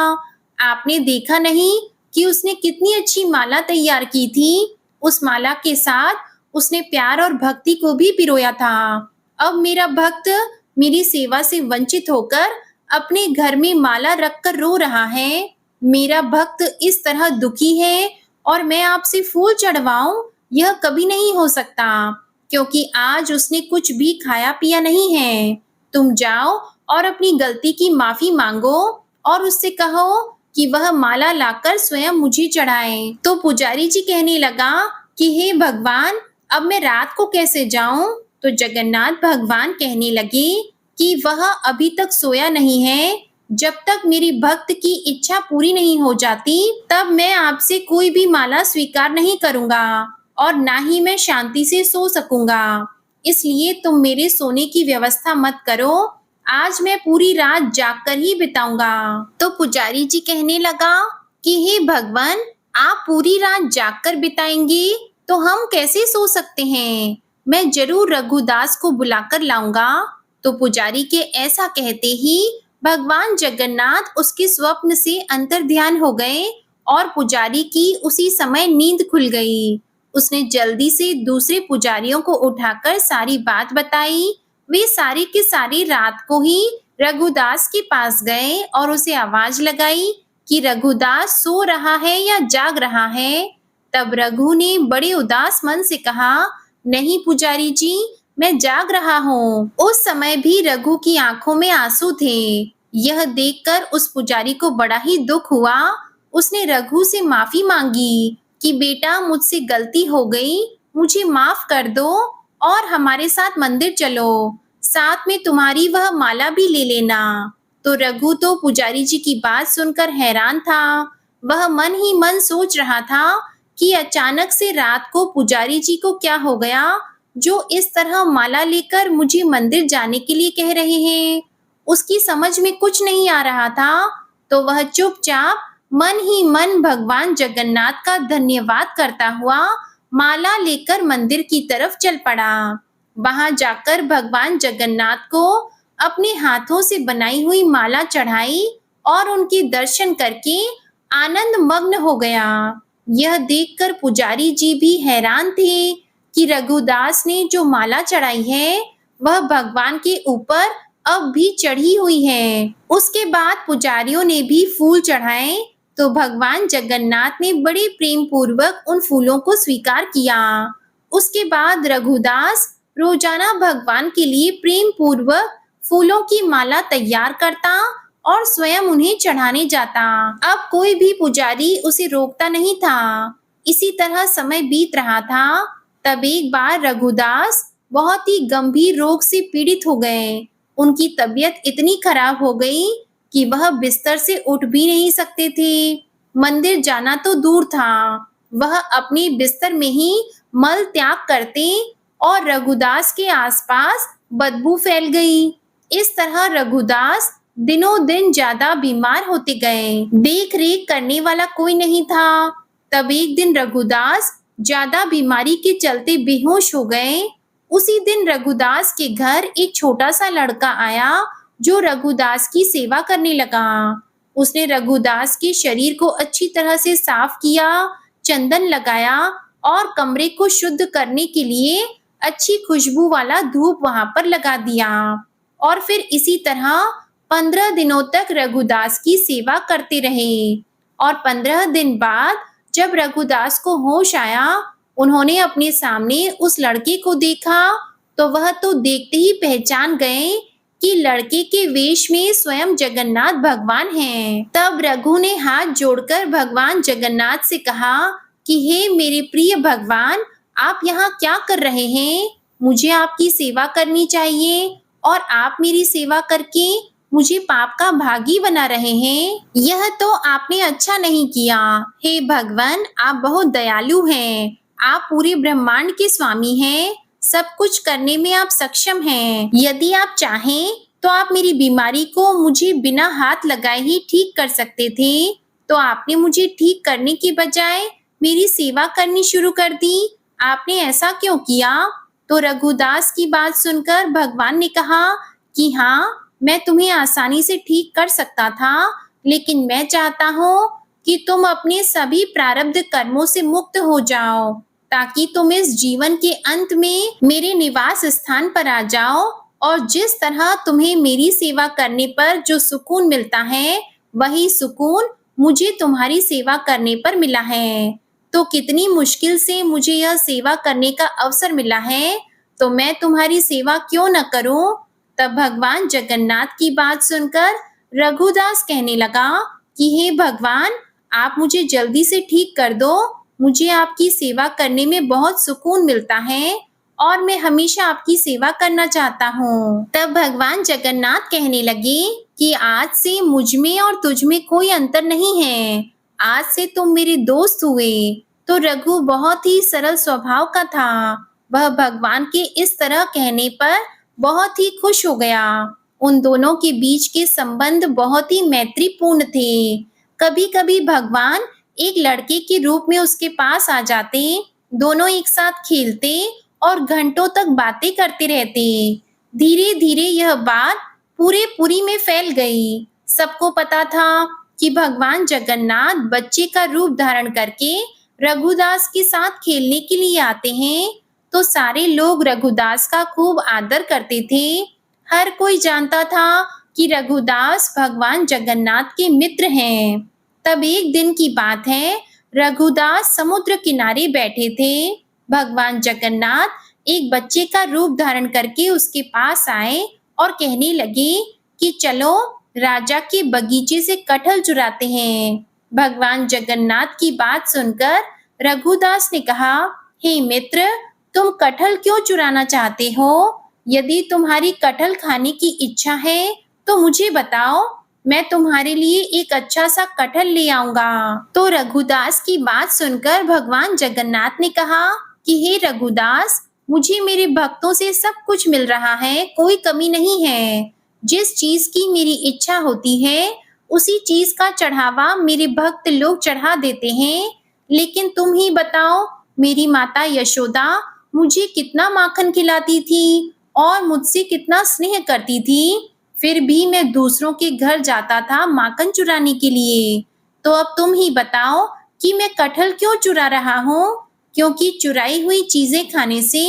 आपने देखा नहीं कि उसने कितनी अच्छी माला तैयार की थी? उस माला के साथ उसने प्यार और भक्ति को भी पिरोया था। अब मेरा भक्त मेरी सेवा से वंचित होकर अपने घर में माला रखकर रो रहा है। मेरा भक्त इस तरह दुखी है और मैं आपसे फूल चढ़वाऊं, यह कभी नहीं हो सकता, क्योंकि आज उसने कुछ भी खाया पिया नहीं है। तुम जाओ और अपनी गलती की माफी मांगो और उससे कहो कि वह माला लाकर स्वयं मुझे चढ़ाए। तो पुजारी जी कहने लगा कि हे भगवान, अब मैं रात को कैसे जाऊं? तो जगन्नाथ भगवान कहने लगे कि वह अभी तक सोया नहीं है। जब तक मेरी भक्त की इच्छा पूरी नहीं हो जाती, तब मैं आपसे कोई भी माला स्वीकार नहीं करूंगा और ना ही मैं शांति से सो सकूंगा। इसलिए तुम मेरे सोने की व्यवस्था मत करो। आज मैं पूरी रात जागकर ही बिताऊंगा। तो पुजारी जी कहने लगा कि हे भगवान, आप पूरी रात जागकर बिताएंगे तो हम कैसे सो सकते हैं? मैं जरूर रघुदास को बुलाकर लाऊंगा। तो पुजारी के ऐसा कहते ही भगवान जगन्नाथ उसके स्वप्न से अंतर्ध्यान हो गए और पुजारी की उसी समय नींद खुल गई। उसने जल्दी से दूसरे पुजारियों को उठाकर सारी बात बताई। वे सारे के सारे रात को ही रघुदास के पास गए और उसे आवाज लगाई कि रघुदास सो रहा है या जाग रहा है। तब रघु ने बड़े उदास मन से कहा, नहीं पुजारी जी, मैं जाग रहा हूँ। उस समय भी रघु की आंखों में आंसू थे। यह देखकर उस पुजारी को बड़ा ही दुख हुआ। उसने रघु से माफी मांगी कि बेटा, मुझसे गलती हो गई, मुझे माफ कर दो और हमारे साथ मंदिर चलो, साथ में तुम्हारी वह माला भी ले लेना। तो रघु तो पुजारी जी की बात सुनकर हैरान था। वह मन ही मन सोच रहा था कि अचानक से रात को पुजारी जी को क्या हो गया, जो इस तरह माला लेकर मुझे मंदिर जाने के लिए कह रहे हैं। उसकी समझ में कुछ नहीं आ रहा था। तो वह चुपचाप मन ही मन भगवान जगन्नाथ का धन्यवाद करता हुआ माला लेकर मंदिर की तरफ चल पड़ा। वहां जाकर भगवान जगन्नाथ को अपने हाथों से बनाई हुई माला चढ़ाई और उनके दर्शन करके आनंद मग्न हो गया। यह देखकर पुजारी जी भी हैरान थे कि रघुदास ने जो माला चढ़ाई है, वह भगवान के ऊपर अब भी चढ़ी हुई है। उसके बाद पुजारियों ने भी फूल चढ़ाए। तो भगवान जगन्नाथ ने बड़े प्रेम पूर्वक उन फूलों को स्वीकार किया। उसके बाद रघुदास रोजाना भगवान के लिए प्रेम पूर्वक फूलों की माला तैयार करता और स्वयं उन्हें चढ़ाने जाता। अब कोई भी पुजारी उसे रोकता नहीं था। इसी तरह समय बीत रहा था। तब एक बार रघुदास बहुत ही गंभीर रोग से पीड़ित हो गए उनकी तबीयत इतनी खराब हो गई कि वह बिस्तर से उठ भी नहीं सकते थे। मंदिर जाना तो दूर था, वह अपने बिस्तर में ही मल त्याग करते और रघुदास के आसपास बदबू फैल गई। इस तरह रघुदास दिनों दिन ज्यादा बीमार होते गए। देख रेख करने वाला कोई नहीं था। तब एक दिन रघुदास ज्यादा बीमारी के चलते बेहोश हो गए। उसी दिन रघुदास के घर एक छोटा सा लड़का आया जो रघुदास की सेवा करने लगा। उसने रघुदास के शरीर को अच्छी तरह से साफ किया, चंदन लगाया और कमरे को शुद्ध करने के लिए अच्छी खुशबू वाला धूप वहां पर लगा दिया। और फिर इसी तरह 15 दिनों तक रघुदास की सेवा करते रहे। और 15 दिन बाद जब रघुदास को होश आया, उन्होंने अपने सामने उस लड़के को देखा तो वह तो देखते ही पहचान गए कि लड़के के वेश में स्वयं जगन्नाथ भगवान हैं। तब रघु ने हाथ जोड़कर भगवान जगन्नाथ से कहा कि हे मेरे प्रिय भगवान, आप यहाँ क्या कर रहे हैं? मुझे आपकी सेवा करनी चाहिए और आप मेरी सेवा करके मुझे पाप का भागी बना रहे हैं। यह तो आपने अच्छा नहीं किया। हे भगवान, आप बहुत दयालु हैं। आप पूरे ब्रह्मांड के स्वामी हैं। सब कुछ करने में आप सक्षम हैं। यदि आप चाहें तो आप मेरी बीमारी को मुझे बिना हाथ लगाए ही ठीक कर सकते थे। तो आपने मुझे ठीक करने के बजाय मेरी सेवा करनी शुरू कर दी। आपने ऐसा क्यों किया? तो रघुदास की बात सुनकर भगवान ने कहा कि हाँ, मैं तुम्हें आसानी से ठीक कर सकता था, लेकिन मैं चाहता हूँ कि तुम अपने सभी प्रारब्ध कर्मों से मुक्त हो जाओ, ताकि तुम इस जीवन के अंत में मेरे निवास स्थान पर आ जाओ। और जिस तरह तुम्हें मेरी सेवा करने पर जो सुकून मिलता है, वही सुकून मुझे तुम्हारी सेवा करने पर मिला है। तो कितनी मुश्किल से मुझे यह सेवा करने का अवसर मिला है, तो मैं तुम्हारी सेवा क्यों न करूं? तब भगवान जगन्नाथ की बात सुनकर रघुदास कहने लगा कि हे भगवान, आप मुझे जल्दी से ठीक कर दो। मुझे आपकी सेवा करने में बहुत सुकून मिलता है और मैं हमेशा आपकी सेवा करना चाहता हूँ। तब भगवान जगन्नाथ कहने लगे कि आज से मुझ में और तुझ में कोई अंतर नहीं है। आज से तुम मेरे दोस्त हुए। तो रघु बहुत ही सरल स्वभाव का था। वह भगवान के इस तरह कहने पर बहुत ही खुश हो गया। उन दोनों के बीच के संबंध बहुत ही मैत्रीपूर्ण थे। कभी कभी भगवान एक लड़के के रूप में उसके पास आ जाते, दोनों एक साथ खेलते और घंटों तक बातें करते रहते। धीरे धीरे यह बात पूरे पुरी में फैल गई। सबको पता था कि भगवान जगन्नाथ बच्चे का रूप धारण करके रघुदास के साथ खेलने के लिए आते हैं। तो सारे लोग रघुदास का खूब आदर करते थे। हर कोई जानता था कि रघुदास भगवान जगन्नाथ के मित्र हैं। तब एक दिन की बात है, रघुदास समुद्र किनारे बैठे थे। भगवान जगन्नाथ एक बच्चे का रूप धारण करके उसके पास आए और कहने लगे कि चलो राजा के बगीचे से कटहल चुराते हैं। भगवान जगन्नाथ की बात सुनकर रघुदास ने कहा, हे मित्र, तुम कटहल क्यों चुराना चाहते हो? यदि तुम्हारी कटहल खाने की इच्छा है तो मुझे बताओ, मैं तुम्हारे लिए एक अच्छा सा कटहल ले आऊंगा। तो रघुदास की बात सुनकर भगवान जगन्नाथ ने कहा कि हे रघुदास, मुझे मेरे भक्तों से सब कुछ मिल रहा है, कोई कमी नहीं है। जिस चीज की मेरी इच्छा होती है उसी चीज का चढ़ावा मेरे भक्त लोग चढ़ा देते हैं। लेकिन तुम ही बताओ, मेरी माता यशोदा मुझे कितना माखन खिलाती थी और मुझसे कितना स्नेह करती थी, फिर भी मैं दूसरों के घर जाता था माखन चुराने के लिए। तो अब तुम ही बताओ कि मैं कटहल क्यों चुरा रहा हूँ? क्योंकि चुराई हुई चीजें खाने से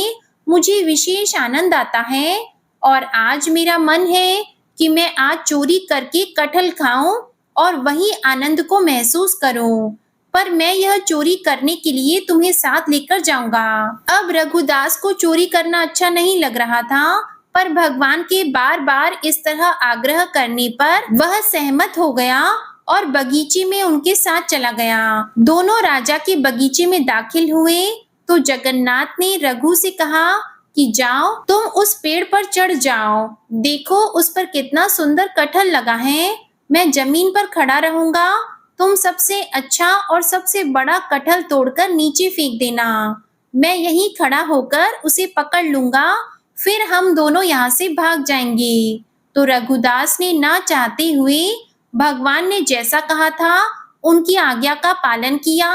मुझे विशेष आनंद आता है और आज मेरा मन है कि मैं आज चोरी करके कटहल खाऊं और वही आनंद को महसूस करूं। पर मैं यह चोरी करने के लिए तुम्हें साथ लेकर जाऊंगा। अब रघुदास को चोरी करना अच्छा नहीं लग रहा था, पर भगवान के बार बार इस तरह आग्रह करने पर वह सहमत हो गया और बगीचे में उनके साथ चला गया। दोनों राजा के बगीचे में दाखिल हुए तो जगन्नाथ ने रघु से कहा कि जाओ तुम उस पेड़ पर चढ़ जाओ, देखो उस पर कितना सुंदर कटहल लगा है। मैं जमीन पर खड़ा रहूंगा, तुम सबसे अच्छा और सबसे बड़ा कटहल तोड़कर नीचे फेंक देना। मैं यहीं खड़ा होकर उसे पकड़ लूंगा, फिर हम दोनों यहाँ से भाग जाएंगे। तो रघुदास ने ना चाहते हुए भगवान ने जैसा कहा था उनकी आज्ञा का पालन किया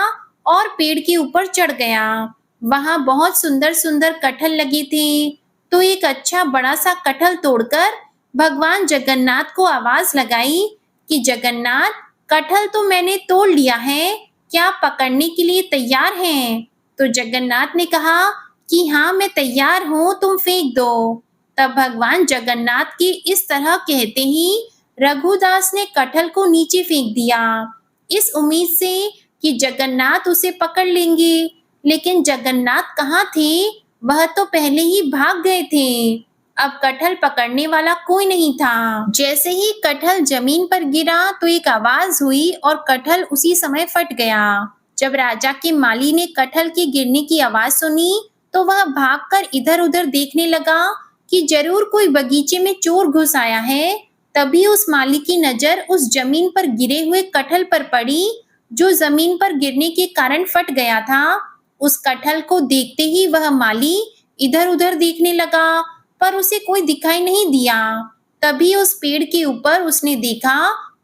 और पेड़ के ऊपर चढ़ गया। वहां बहुत सुंदर सुंदर कटहल लगे थे। तो एक अच्छा बड़ा सा कटहल तोड़कर भगवान जगन्नाथ को आवाज लगाई कि जगन्नाथ, कटहल तो मैंने तोड़ लिया है, क्या आप पकड़ने के लिए तैयार हैं? तो जगन्नाथ ने कहा कि हाँ मैं तैयार हूँ, तुम फेंक दो। तब भगवान जगन्नाथ के इस तरह कहते ही रघुदास ने कटहल को नीचे फेंक दिया, इस उम्मीद से कि जगन्नाथ उसे पकड़ लेंगे। लेकिन जगन्नाथ कहाँ थे? वह तो पहले ही भाग गए थे। अब कटहल पकड़ने वाला कोई नहीं था। जैसे ही कटहल जमीन पर गिरा तो एक आवाज हुई और कटहल उसी समय फट गया। जब राजा के माली ने कटहल के गिरने की आवाज सुनी तो वह भागकर इधर-उधर देखने लगा कि जरूर कोई बगीचे में चोर घुस आया है। तभी उस माली की नजर उस जमीन पर गिरे हुए कटहल पर पड़ी, जो जमीन पर गिरने के कारण फट गया था। उस कटहल को देखते ही वह माली इधर-उधर देखने लगा, पर उसे कोई दिखाई नहीं दिया। तभी उस पेड़ के ऊपर उसने देखा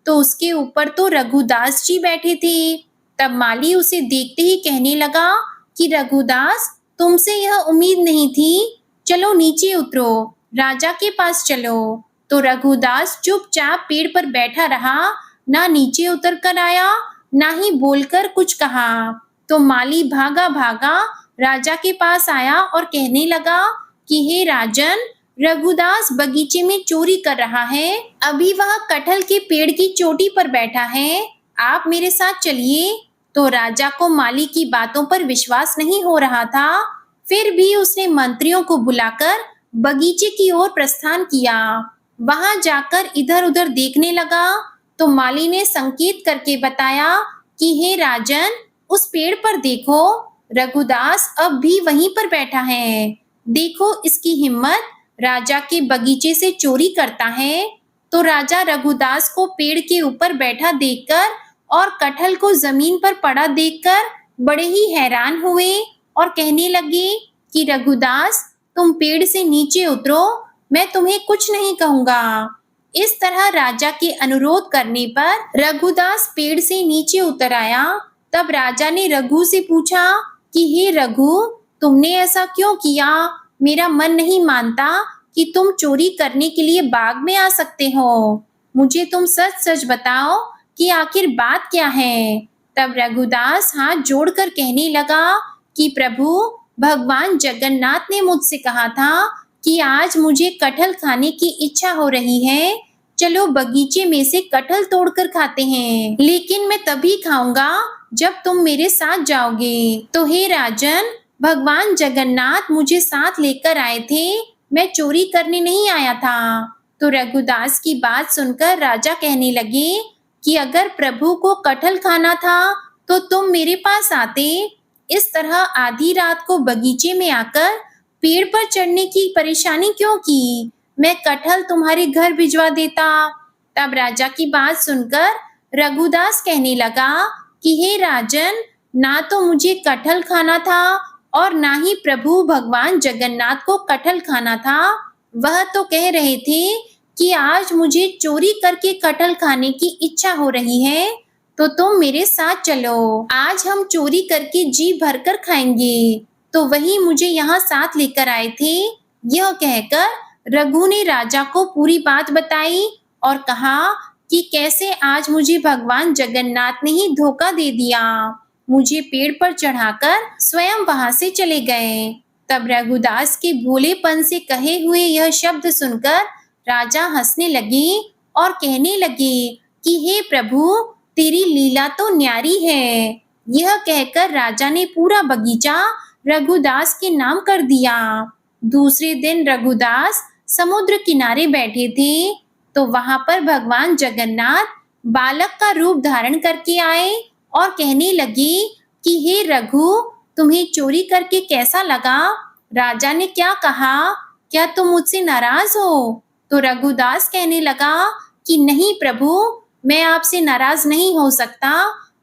तो उसके ऊपर तो रघुदास जी बैठे थे। तब माली उसे देखते ही कहने लगा कि रघुदास, तुमसे यह उम्मीद नहीं थी, चलो नीचे उतरो, राजा के पास चलो। तो रघुदास चुपचाप पेड़ पर बैठा रहा, ना नीचे उतर कर आया, ना ही बोलकर कुछ कहा। तो माली भागा भागा राजा के पास आया और कहने लगा कि हे राजन, रघुदास बगीचे में चोरी कर रहा है, अभी वह कटहल के पेड़ की चोटी पर बैठा है, आप मेरे साथ चलिए। तो राजा को माली की बातों पर विश्वास नहीं हो रहा था, फिर भी उसने मंत्रियों को बुलाकर बगीचे की ओर प्रस्थान किया। वहां जाकर इधर-उधर देखने लगा तो माली ने संकेत करके बताया कि हे राजन, उस पेड़ पर देखो, रघुदास अब भी वहीं पर बैठा है। देखो इसकी हिम्मत, राजा के बगीचे से चोरी करता है। तो राजा रघुदास को पेड़ के ऊपर बैठा देखकर और कटहल को जमीन पर पड़ा देखकर बड़े ही हैरान हुए और कहने लगे कि रघुदास, तुम पेड़ से नीचे उतरो, मैं तुम्हें कुछ नहीं कहूंगा। इस तरह राजा के अनुरोध करने पर रघुदास पेड़ से नीचे उतर आया। तब राजा ने रघु से पूछा कि हे रघु, तुमने ऐसा क्यों किया? मेरा मन नहीं मानता कि तुम चोरी करने के लिए बाग में आ सकते हो। मुझे तुम सच सच बताओ कि आखिर बात क्या है। तब रघुदास हाथ जोड़कर कहने लगा कि प्रभु, भगवान जगन्नाथ ने मुझसे कहा था कि आज मुझे कटहल खाने की इच्छा हो रही है, चलो बगीचे में से कटहल तोड़कर खाते हैं, लेकिन मैं तभी खाऊंगा जब तुम मेरे साथ जाओगे। तो हे राजन, भगवान जगन्नाथ मुझे साथ लेकर आए थे, मैं चोरी करने नहीं आया था। तो रघुदास की बात सुनकर राजा कहने लगे कि अगर प्रभु को कटहल खाना था तो तुम मेरे पास आते। इस तरह आधी रात को बगीचे में आकर पेड़ पर चढ़ने की परेशानी क्यों की? मैं कटहल तुम्हारे घर भिजवा देता। तब राजा की बात सुनकर रघुदास कहने लगा कि हे राजन, ना तो मुझे कटहल खाना था और ना ही प्रभु भगवान जगन्नाथ को कटहल खाना था। वह तो कह रहे थे कि आज मुझे चोरी करके कटहल खाने की इच्छा हो रही है, तो तुम मेरे साथ चलो, आज हम चोरी करके जी भरकर खाएंगे। तो वही मुझे यहाँ साथ लेकर आए थे। यह कहकर रघु ने राजा को पूरी बात बताई और कहा कि कैसे आज मुझे भगवान जगन्नाथ ने ही धोखा दे दिया, मुझे पेड़ पर चढ़ाकर स्वयं वहां से चले गए। तब रघुदास के भोलेपन से कहे हुए यह शब्द सुनकर राजा हंसने लगे और कहने लगे कि हे प्रभु, तेरी लीला तो न्यारी है। यह कहकर राजा ने पूरा बगीचा रघुदास के नाम कर दिया। दूसरे दिन रघुदास समुद्र किनारे बैठे थे तो वहां पर भगवान जगन्नाथ बालक का रूप धारण करके आए और कहने लगे कि हे रघु, तुम्हें चोरी करके कैसा लगा? राजा ने क्या कहा, क्या तुम मुझसे नाराज हो? तो रघुदास कहने लगा कि नहीं प्रभु, मैं आपसे नाराज नहीं हो सकता।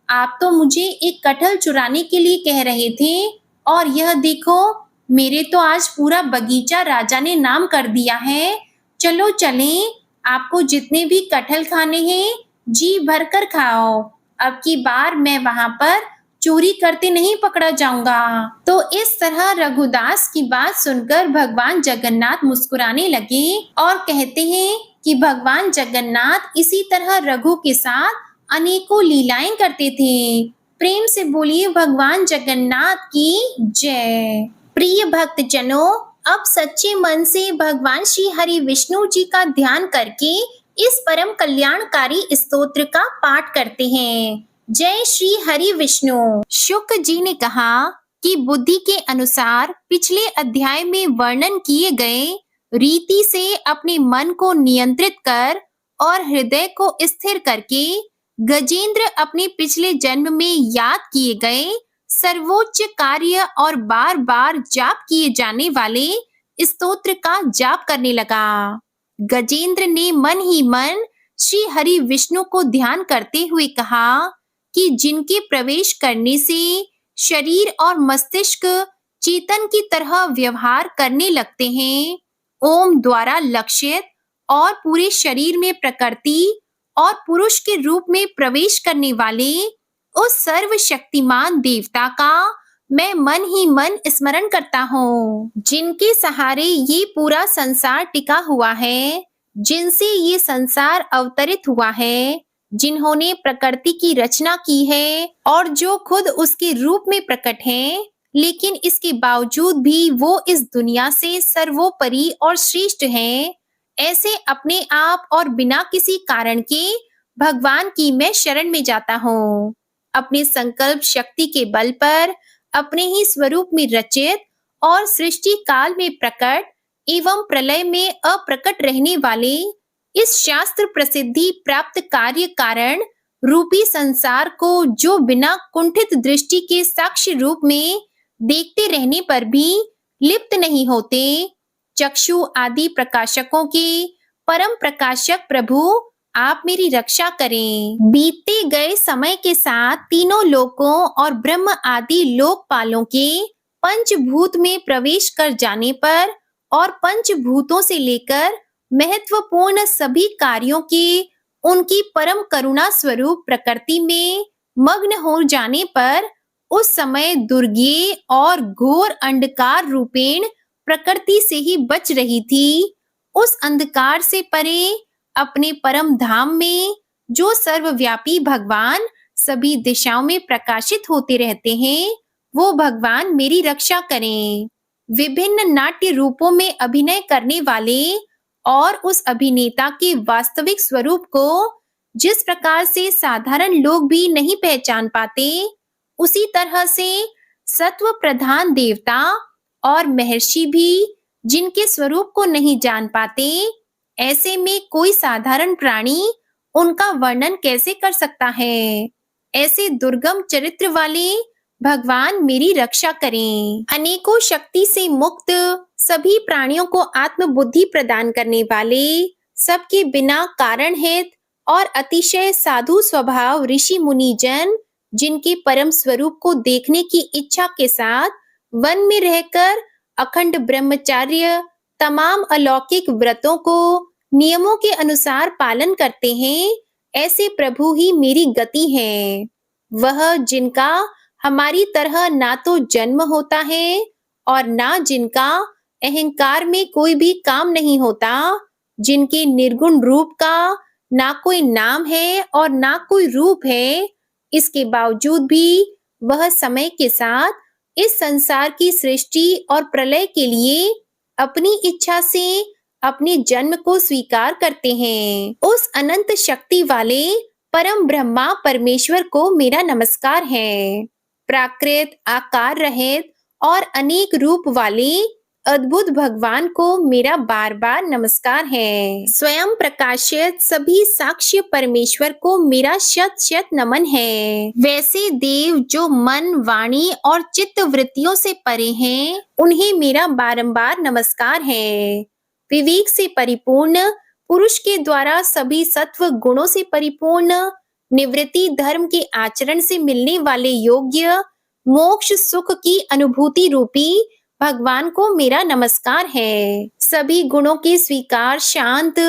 आप तो मुझे एक कटहल चुराने के लिए कह रहे थे, और यह देखो, मेरे तो आज पूरा बगीचा राजा ने नाम कर दिया है। चलो चलें, आपको जितने भी कटहल खाने हैं, जी भर कर खाओ। अब की बार मैं वहां पर चोरी करते नहीं पकड़ा जाऊंगा। तो इस तरह रघुदास की बात सुनकर भगवान जगन्नाथ मुस्कुराने लगे और कहते हैं कि भगवान जगन्नाथ इसी तरह रघु के साथ अनेकों लीलाएं करते थे। प्रेम से बोलिए भगवान जगन्नाथ की जय। प्रिय भक्त जनों, अब सच्चे मन से भगवान श्री हरि विष्णु जी का ध्यान करके इस परम कल्याणकारी स्तोत्र का पाठ करते हैं। जय श्री हरि विष्णु। शुक जी ने कहा कि बुद्धि के अनुसार पिछले अध्याय में वर्णन किए गए रीति से अपने मन को नियंत्रित कर और हृदय को स्थिर करके गजेंद्र अपने पिछले जन्म में याद किए गए सर्वोच्च कार्य और बार बार जाप किए जाने वाले स्तोत्र का जाप करने लगा। गजेंद्र ने मन ही मन श्री हरि विष्णु को ध्यान करते हुए कहा कि जिनके प्रवेश करने से शरीर और मस्तिष्क चेतन की तरह व्यवहार करने लगते हैं, ओम द्वारा लक्षित और पूरे शरीर में प्रकृति और पुरुष के रूप में प्रवेश करने वाले उस सर्वशक्तिमान देवता का मैं मन ही मन स्मरण करता हूँ, जिनके सहारे ये पूरा संसार टिका हुआ है, जिनसे ये संसार अवतरित हुआ है, जिन्होंने प्रकृति की रचना की है और जो खुद उसके रूप में प्रकट हैं, लेकिन इसके बावजूद भी वो इस दुनिया से सर्वोपरि और श्रेष्ठ हैं। ऐसे अपने आप और बिना किसी कारण के भगवान की मैं शरण में जाता हूँ। अपने संकल्प शक्ति के बल पर अपने ही स्वरूप में रचित और सृष्टि काल में प्रकट एवं प्रलय में अप्रकट रहने वाले इस शास्त्र प्रसिद्धि प्राप्त कार्य कारण रूपी संसार को जो बिना कुंठित दृष्टि के साक्षी रूप में देखते रहने पर भी लिप्त नहीं होते, चक्षु आदि प्रकाशकों के परम प्रकाशक प्रभु आप मेरी रक्षा करें। बीतते गए समय के साथ तीनों लोकों और ब्रह्म आदि लोकपालों के पंचभूत में प्रवेश कर जाने पर और पंचभूतों से लेकर महत्वपूर्ण सभी कार्यों के उनकी परम करुणा स्वरूप प्रकृति में मग्न हो जाने पर उस समय दुर्गेय और घोर अंधकार रूपेण प्रकृति से ही बच रही थी। उस अंधकार से परे अपने परम धाम में जो सर्वव्यापी भगवान सभी दिशाओं में प्रकाशित होते रहते हैं, वो भगवान मेरी रक्षा करें। विभिन्न नाट्य रूपों में अभिनय करने वाले और उस अभिनेता के वास्तविक स्वरूप को जिस प्रकार से साधारण लोग भी नहीं पहचान पाते, उसी तरह से सत्व प्रधान देवता और महर्षि भी जिनके स्वरूप को नहीं जान पाते, ऐसे में कोई साधारण प्राणी उनका वर्णन कैसे कर सकता है। ऐसे दुर्गम चरित्र वाले भगवान मेरी रक्षा करें। अनेकों शक्ति से मुक्त सभी प्राणियों को आत्मबुद्धि प्रदान करने वाले, सबके बिना कारण हित और अतिशय साधु स्वभाव ऋषि मुनि जन जिनके परम स्वरूप को देखने की इच्छा के साथ वन में रहकर अखंड ब्रह्मचार्य तमाम अलौकिक व्रतों को नियमों के अनुसार पालन करते हैं, ऐसे प्रभु ही मेरी गति है। वह जिनका हमारी तरह ना तो जन्म होता है और ना जिनका अहंकार में कोई भी काम नहीं होता, जिनके निर्गुण रूप का ना कोई नाम है और ना कोई रूप है, इसके बावजूद भी वह समय के साथ इस संसार की सृष्टि और प्रलय के लिए अपनी इच्छा से अपने जन्म को स्वीकार करते हैं। उस अनंत शक्ति वाले परम ब्रह्मा परमेश्वर को मेरा नमस्कार है। प्राकृत आकार रहित और अनेक रूप वाले अद्भुत भगवान को मेरा बार बार नमस्कार है। स्वयं प्रकाशित सभी साक्ष्य परमेश्वर को मेरा शत शत नमन है। वैसे देव जो मन, वाणी और चित्त वृत्तियों से परे हैं, उन्हें मेरा बारंबार नमस्कार है। विवेक से परिपूर्ण पुरुष के द्वारा सभी सत्व गुणों से परिपूर्ण, निवृत्ति धर्म के आचरण से मिलने वाले योग्य, मोक्ष सुख की अनुभूति रूपी भगवान को मेरा नमस्कार है। सभी गुणों के स्वीकार शांत,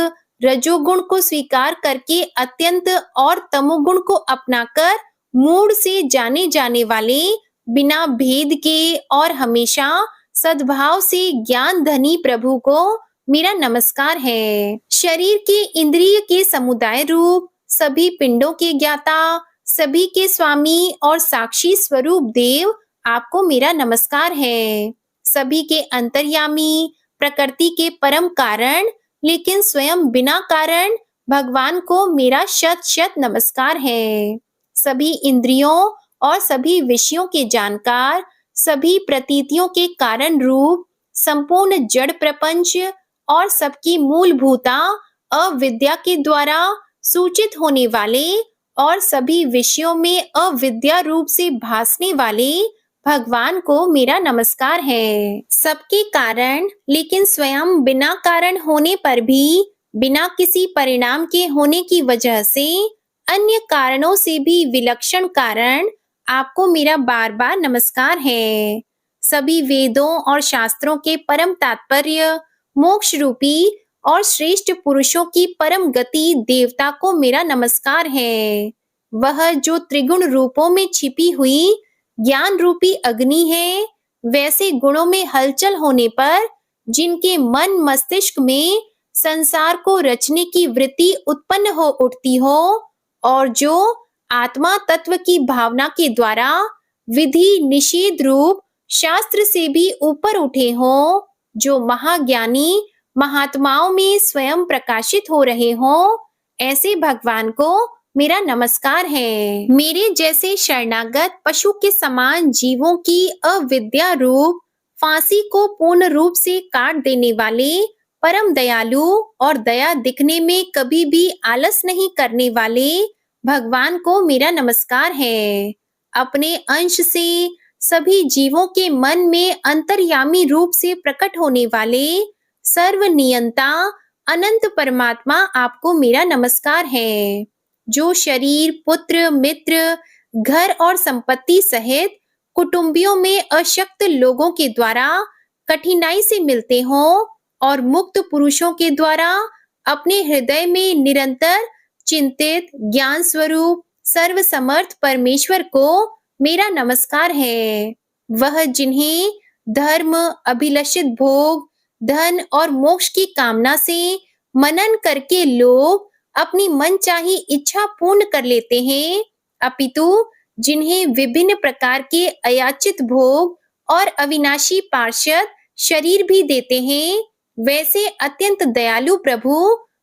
रजोगुण को स्वीकार करके अत्यंत और तमोगुण को अपनाकर मूड से जाने जाने वाले, बिना भेद के और हमेशा सद्भाव से ज्ञान धनी प्रभु को मेरा नमस्कार है। शरीर के इंद्रिय के समुदाय रूप, सभी पिंडों के ज्ञाता, सभी के स्वामी और साक्षी स्वरूप देव, आपको मेरा नमस्कार है। सभी के अंतर्यामी, प्रकृति के परम कारण, लेकिन स्वयं बिना कारण भगवान को मेरा शत शत नमस्कार है। सभी इंद्रियों और सभी विषयों के जानकार, सभी प्रतीतियों के कारण रूप, संपूर्ण जड़ प्रपंच और सबकी मूलभूता अविद्या के द्वारा सूचित होने वाले और सभी विषयों में अविद्या रूप से भासने वाले भगवान को मेरा नमस्कार है। सबके कारण, लेकिन स्वयं बिना कारण होने पर भी, बिना किसी परिणाम के होने की वजह से, अन्य कारणों से भी विलक्षण कारण, आपको मेरा बार बार नमस्कार है। सभी वेदों और शास्त्रों के परम तात्पर्य, मोक्ष रूपी और श्रेष्ठ पुरुषों की परम गति देवता को मेरा नमस्कार है। वह जो त्रिगुण रूपों में छिपी हुई ज्ञान रूपी अग्नि है, वैसे गुणों में हलचल होने पर जिनके मन मस्तिष्क में संसार को रचने की वृत्ति उत्पन्न हो उठती हो, और जो आत्मा तत्व की भावना के द्वारा विधि निषेध रूप शास्त्र से भी ऊपर उठे हो, जो महाज्ञानी महात्माओं में स्वयं प्रकाशित हो रहे हो, ऐसे भगवान को मेरा नमस्कार है। मेरे जैसे शरणागत पशु के समान जीवों की अविद्या रूप फांसी को पूर्ण रूप से काट देने वाले परम दयालु और दया दिखने में कभी भी आलस नहीं करने वाले भगवान को मेरा नमस्कार है। अपने अंश से सभी जीवों के मन में अंतर्यामी रूप से प्रकट होने वाले सर्वनियंता अनंत परमात्मा, आपको मेरा नमस्कार है। जो शरीर, पुत्र, मित्र, घर और संपत्ति सहित कुटुंबियों में अशक्त लोगों के द्वारा कठिनाई से मिलते हों और मुक्त पुरुषों के द्वारा अपने हृदय में निरंतर चिंतित ज्ञान स्वरूप सर्वसमर्थ परमेश्वर को मेरा नमस्कार है। वह जिन्हें धर्म, अभिलषित भोग, धन और मोक्ष की कामना से मनन करके लोग अपनी मनचाही इच्छा पूर्ण कर लेते हैं, अपितु जिन्हें विभिन्न प्रकार के अयाचित भोग और अविनाशी पार्षद शरीर भी देते हैं, वैसे अत्यंत दयालु प्रभु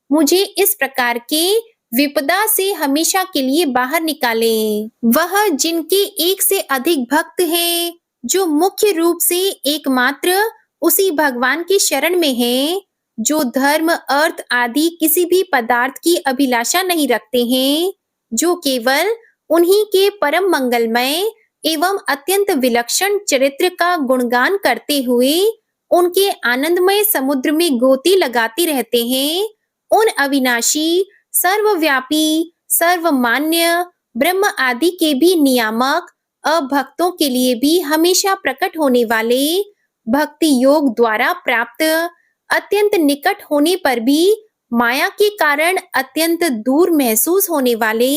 मुझे इस प्रकार के विपदा से हमेशा के लिए बाहर निकालें। वह जिनके एक से अधिक भक्त हैं, जो मुख्य रूप से एकमात्र उसी भगवान की शरण में हैं, जो धर्म, अर्थ आदि किसी भी पदार्थ की अभिलाषा नहीं रखते हैं, जो केवल उन्हीं के परम मंगलमय एवं अत्यंत विलक्षण चरित्र का गुणगान करते हुए उनके आनंदमय समुद्र में गोती लगाते रहते हैं, उन अविनाशी, सर्वव्यापी, सर्वमान्य ब्रह्म आदि के भी नियामक, अभक्तों के लिए भी हमेशा प्रकट होने वाले, भक्ति योग द्वारा प्राप्त, अत्यंत निकट होने पर भी माया के कारण अत्यंत दूर महसूस होने वाले,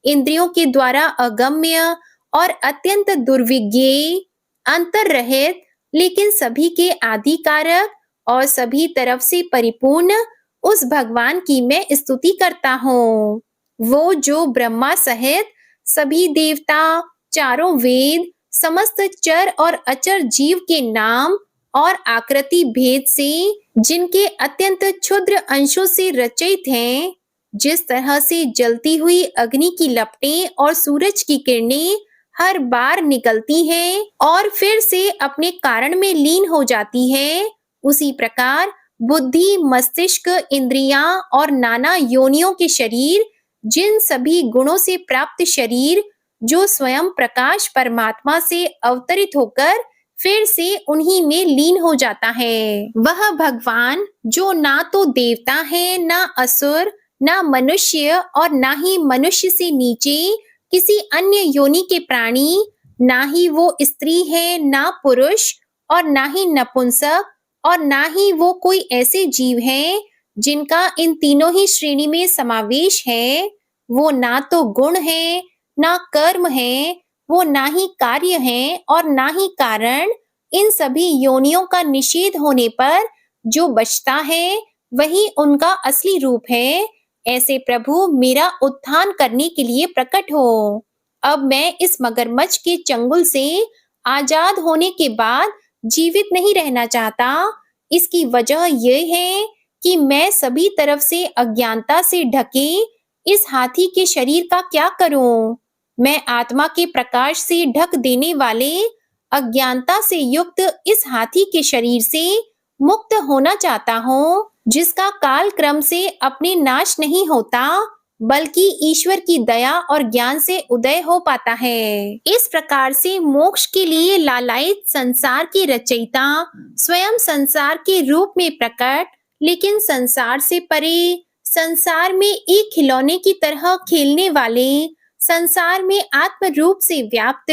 इंद्रियों के द्वारा अगम्य और अत्यंत दुर्विज्ञेय, अंतर रहित लेकिन सभी के आदि कारक और सभी तरफ से परिपूर्ण उस भगवान की मैं स्तुति करता हूँ। वो जो ब्रह्मा सहित सभी देवता, चारों वेद, समस्त चर और अचर जीव के नाम और आकृति भेद से जिनके अत्यंत क्षुद्र अंशों से रचित हैं, जिस तरह से जलती हुई अग्नि की लपटें और सूरज की किरणें हर बार निकलती है और फिर से अपने कारण में लीन हो जाती है, उसी प्रकार बुद्धि, मस्तिष्क, इंद्रियां और नाना योनियों के शरीर, जिन सभी गुणों से प्राप्त शरीर जो स्वयं प्रकाश परमात्मा से अवतरित होकर फिर से उन्हीं में लीन हो जाता है। वह भगवान जो ना तो देवता है, ना असुर, ना मनुष्य और ना ही मनुष्य से नीचे किसी अन्य योनि के प्राणी, ना ही वो स्त्री है, ना पुरुष और ना ही नपुंसक और ना ही वो कोई ऐसे जीव हैं जिनका इन तीनों ही श्रेणी में समावेश है। वो ना तो गुण है, ना कर्म है, वो ना ही कार्य है और ना ही कारण। इन सभी योनियों का निषेध होने पर जो बचता है वही उनका असली रूप है। ऐसे प्रभु मेरा उत्थान करने के लिए प्रकट हो। अब मैं इस मगरमच्छ के चंगुल से आजाद होने के बाद जीवित नहीं रहना चाहता। इसकी वजह यह है कि मैं सभी तरफ से अज्ञानता से ढके इस हाथी के शरीर का क्या करूं? मैं आत्मा के प्रकाश से ढक देने वाले अज्ञानता से युक्त इस हाथी के शरीर से मुक्त होना चाहता हूँ, जिसका काल क्रम से अपने नाश नहीं होता, बल्कि ईश्वर की दया और ज्ञान से उदय हो पाता है। इस प्रकार से मोक्ष के लिए लालायित संसार के रचयिता स्वयं संसार के रूप में प्रकट, लेकिन संसार से परे, संसार में एक खिलौने की तरह खेलने वाले, संसार में आत्म रूप से व्याप्त,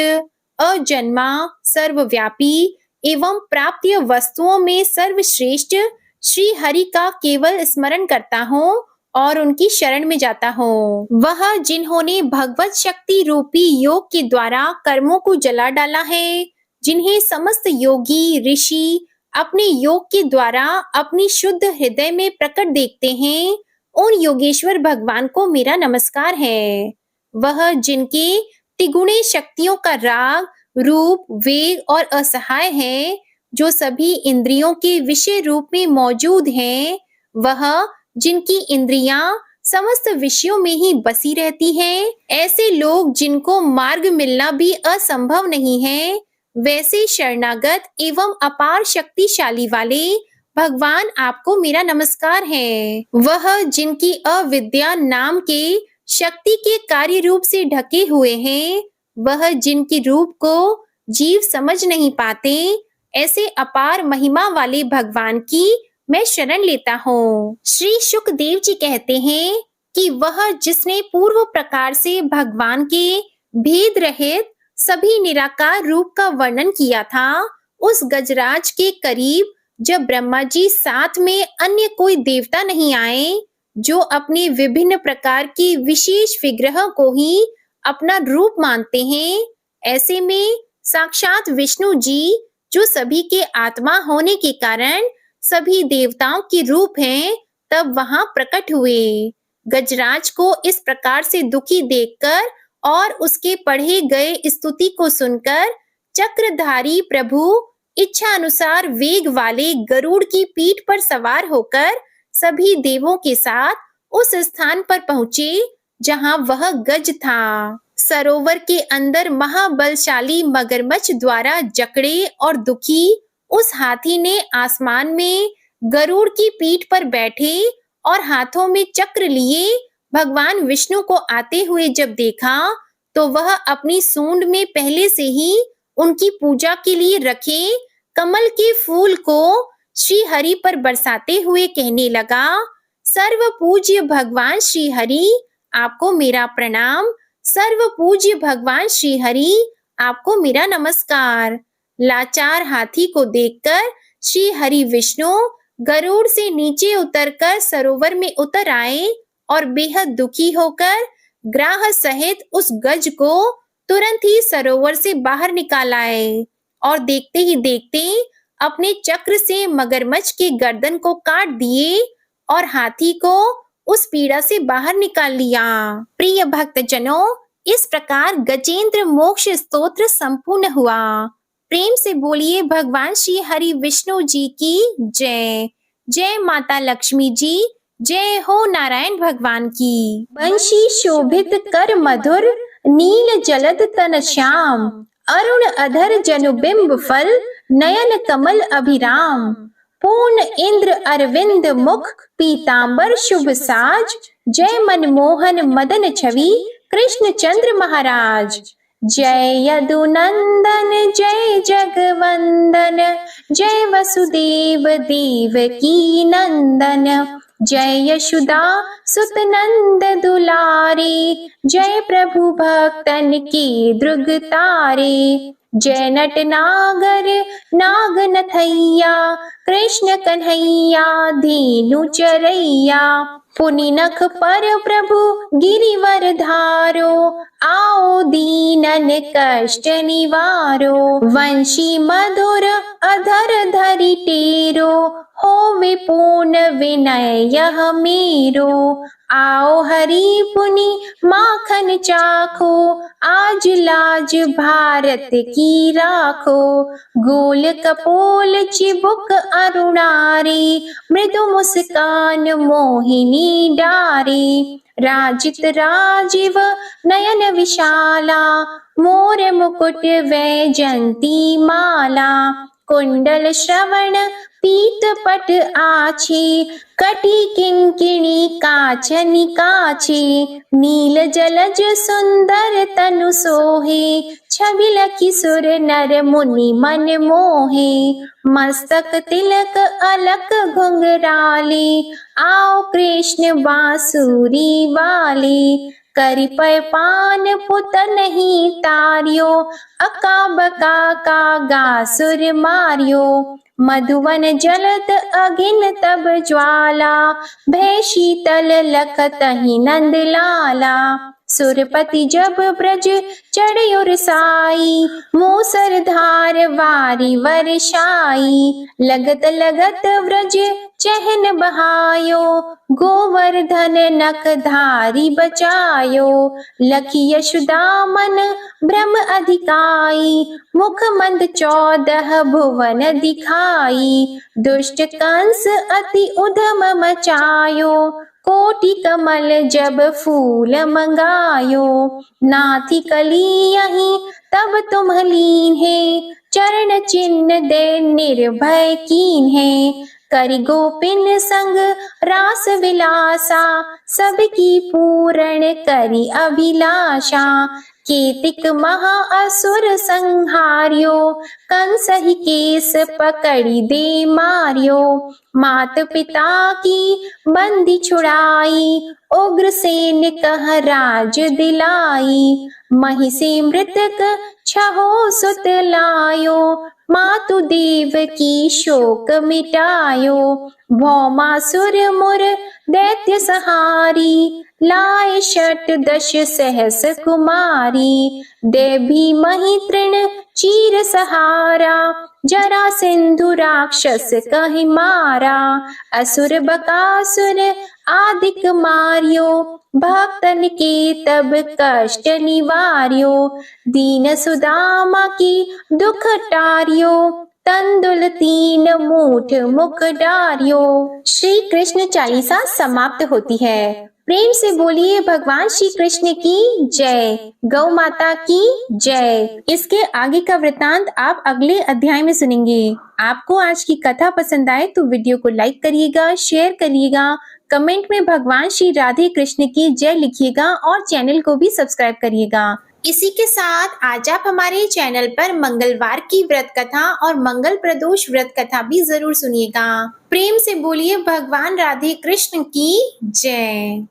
अजन्मा, सर्वव्यापी एवं प्राप्य वस्तुओं में सर्वश्रेष्ठ श्री हरि का केवल स्मरण करता हूँ और उनकी शरण में जाता हूँ। वह जिन्होंने भगवत शक्ति रूपी योग के द्वारा कर्मों को जला डाला है, जिन्हें समस्त योगी ऋषि अपने योग के द्वारा अपनी शुद्ध हृदय में प्रकट देखते हैं, उन योगेश्वर भगवान को मेरा नमस्कार है। वह जिनके तिगुणे शक्तियों का राग, रूप, वेग और असहाय है, जो सभी इंद्रियों के विषय रूप में मौजूद हैं, वह जिनकी इंद्रियां समस्त विषयों में ही बसी रहती हैं, ऐसे लोग जिनको मार्ग मिलना भी असंभव नहीं है, वैसे शरणागत एवं अपार शक्तिशाली वाले भगवान आपको मेरा नमस्कार है। वह जिनकी अविद्या नाम के शक्ति के कार्य रूप से ढके हुए हैं, वह जिनके रूप को जीव समझ नहीं पाते, ऐसे अपार महिमा वाले भगवान की मैं शरण लेता हूँ। श्री शुकदेव जी कहते हैं कि वह जिसने पूर्व प्रकार से भगवान के भेद रहित सभी निराकार रूप का वर्णन किया था, उस गजराज के करीब जब ब्रह्मा जी साथ में अन्य कोई देवता नहीं आए, जो अपने विभिन्न प्रकार की विशेष विग्रह को ही अपना रूप मानते हैं, ऐसे में साक्षात विष्णु जी, जो सभी के आत्मा होने के कारण सभी देवताओं के रूप हैं, तब वहां प्रकट हुए। गजराज को इस प्रकार से दुखी देखकर और उसके पढ़े गए स्तुति को सुनकर चक्रधारी प्रभु इच्छा अनुसार वेग वाले गरुड़ की पीठ पर सवार होकर सभी देवों के साथ उस स्थान पर पहुंचे जहां वह गज था। सरोवर के अंदर महाबलशाली मगरमच्छ द्वारा जकड़े और दुखी उस हाथी ने आसमान में गरुड़ की पीठ पर बैठे और हाथों में चक्र लिए भगवान विष्णु को आते हुए जब देखा, तो वह अपनी सूंड में पहले से ही उनकी पूजा के लिए रखे कमल के फूल को श्री हरि पर बरसाते हुए कहने लगा, सर्व पूज्य भगवान श्री हरि, आपको मेरा प्रणाम। सर्व पूज्य भगवान श्री हरि, आपको मेरा नमस्कार। लाचार हाथी को देखकर श्री हरि विष्णु गरुड़ से नीचे उतरकर सरोवर में उतर आए और बेहद दुखी होकर ग्राह सहित उस गज को तुरंत ही सरोवर से बाहर निकाल आए और देखते ही देखते अपने चक्र से मगरमच्छ के गर्दन को काट दिए और हाथी को उस पीड़ा से बाहर निकाल लिया। प्रिय भक्तजनों, इस प्रकार गजेंद्र मोक्ष स्तोत्र संपूर्ण हुआ। प्रेम से बोलिए भगवान श्री हरि विष्णु जी की जय। जय माता लक्ष्मी जी, जय हो नारायण भगवान की। बंशी शोभित कर मधुर नील जलद तन श्याम, अरुण अधर जनुबिंब फल, नयन कमल अभिराम। पूर्ण इंद्र अरविंद मुख, पीतांबर शुभ साज, जय मनमोहन मदन छवि, कृष्ण चंद्र महाराज। जय यदुनंदन जय जगवंदन, जय वसुदेव देवकी नंदन, जय यशोदा सुत नंद दुलारे, जय प्रभु भक्तन के द्रुग तारे। जय नट नागर नाग नथैया, कृष्ण कन्हैया धेनु चरैया। पुनि नख पर प्रभु गिरिवर धारो, आओ दीनन कष्ट निवारो। वंशी मधुर अधर धरि टेरो, होवे पूर्ण विनय यह मेरो। आओ हरि पुनि माखन चाखो, आज लाज भारत की राखो। गोल कपोल चिबुक अरुणारी, मृदु मुस्कान मोहिनी डारी। राजित राजीव नयन विशाला, मोर मुकुट वैजंती माला। कुंडल श्रवण पीत पट आछी, कटी किंकिणी काचनि काछी। नील जलज सुंदर तनु सोहे, छवि लखी सुर नर मुनि मन मोहे। मस्तक तिलक अलक घुंघराले, आओ कृष्ण बांसुरी वाले। करि पय पान पुत नहीं तारियो, अका बका का गासुर मारियो। मधुवन जलत अगिन तब ज्वाला, भय शीतल लखतहि नंद लाला। सुरपति जब ब्रज चढ़ साई, मूसर धार वारी वर्षाई। लगत लगत व्रज चहन बहायो, गोवर्धन नख धारी बचायो। लखी यशोदा मन भ्रम अधिकाई, मुख मंद 14 भुवन दिखाई। दुष्ट कंस अति उधम मचायो, कोटि कमल जब फूल मंगायो। नाथी कली यहीं तब तुम लीन है, चरण चिन्ह दे निर्भय कीन है। करि गोपिन संग रास विलासा, सबकी पूर्ण करि अभिलाषा। केतिक महा असुर संहार्यो, कंस ही केस पकड़ी दे मारियो। मात पिता की बंदी छुड़ाई, उग्रसेन कह राज दिलाई। महिषी मृतक छहो सुत लायो, मातु देव की शोक मिटायो। भौमासुर मुर दैत्य सहारी, लाए 68 सहस कुमारी। देवी मही तृण चीर सहारा, जरा सिंधु राक्षस कहि मारा। असुर बकासुर आदिक मारियो, भक्तन के तब कष्ट निवार्यो। दीन सुदामा की दुख टारियो, तंदुल 3 मूठ मुख डारियो। श्री कृष्ण चालीसा समाप्त होती है। प्रेम से बोलिए भगवान श्री कृष्ण की जय, गौ माता की जय। इसके आगे का वृतांत आप अगले अध्याय में सुनेंगे। आपको आज की कथा पसंद आए तो वीडियो को लाइक करिएगा, शेयर करिएगा, कमेंट में भगवान श्री राधे कृष्ण की जय लिखिएगा और चैनल को भी सब्सक्राइब करिएगा। इसी के साथ आज आप हमारे चैनल पर मंगलवार की व्रत कथा और मंगल प्रदोष व्रत कथा भी जरूर सुनिएगा। प्रेम से बोलिए भगवान राधे कृष्ण की जय।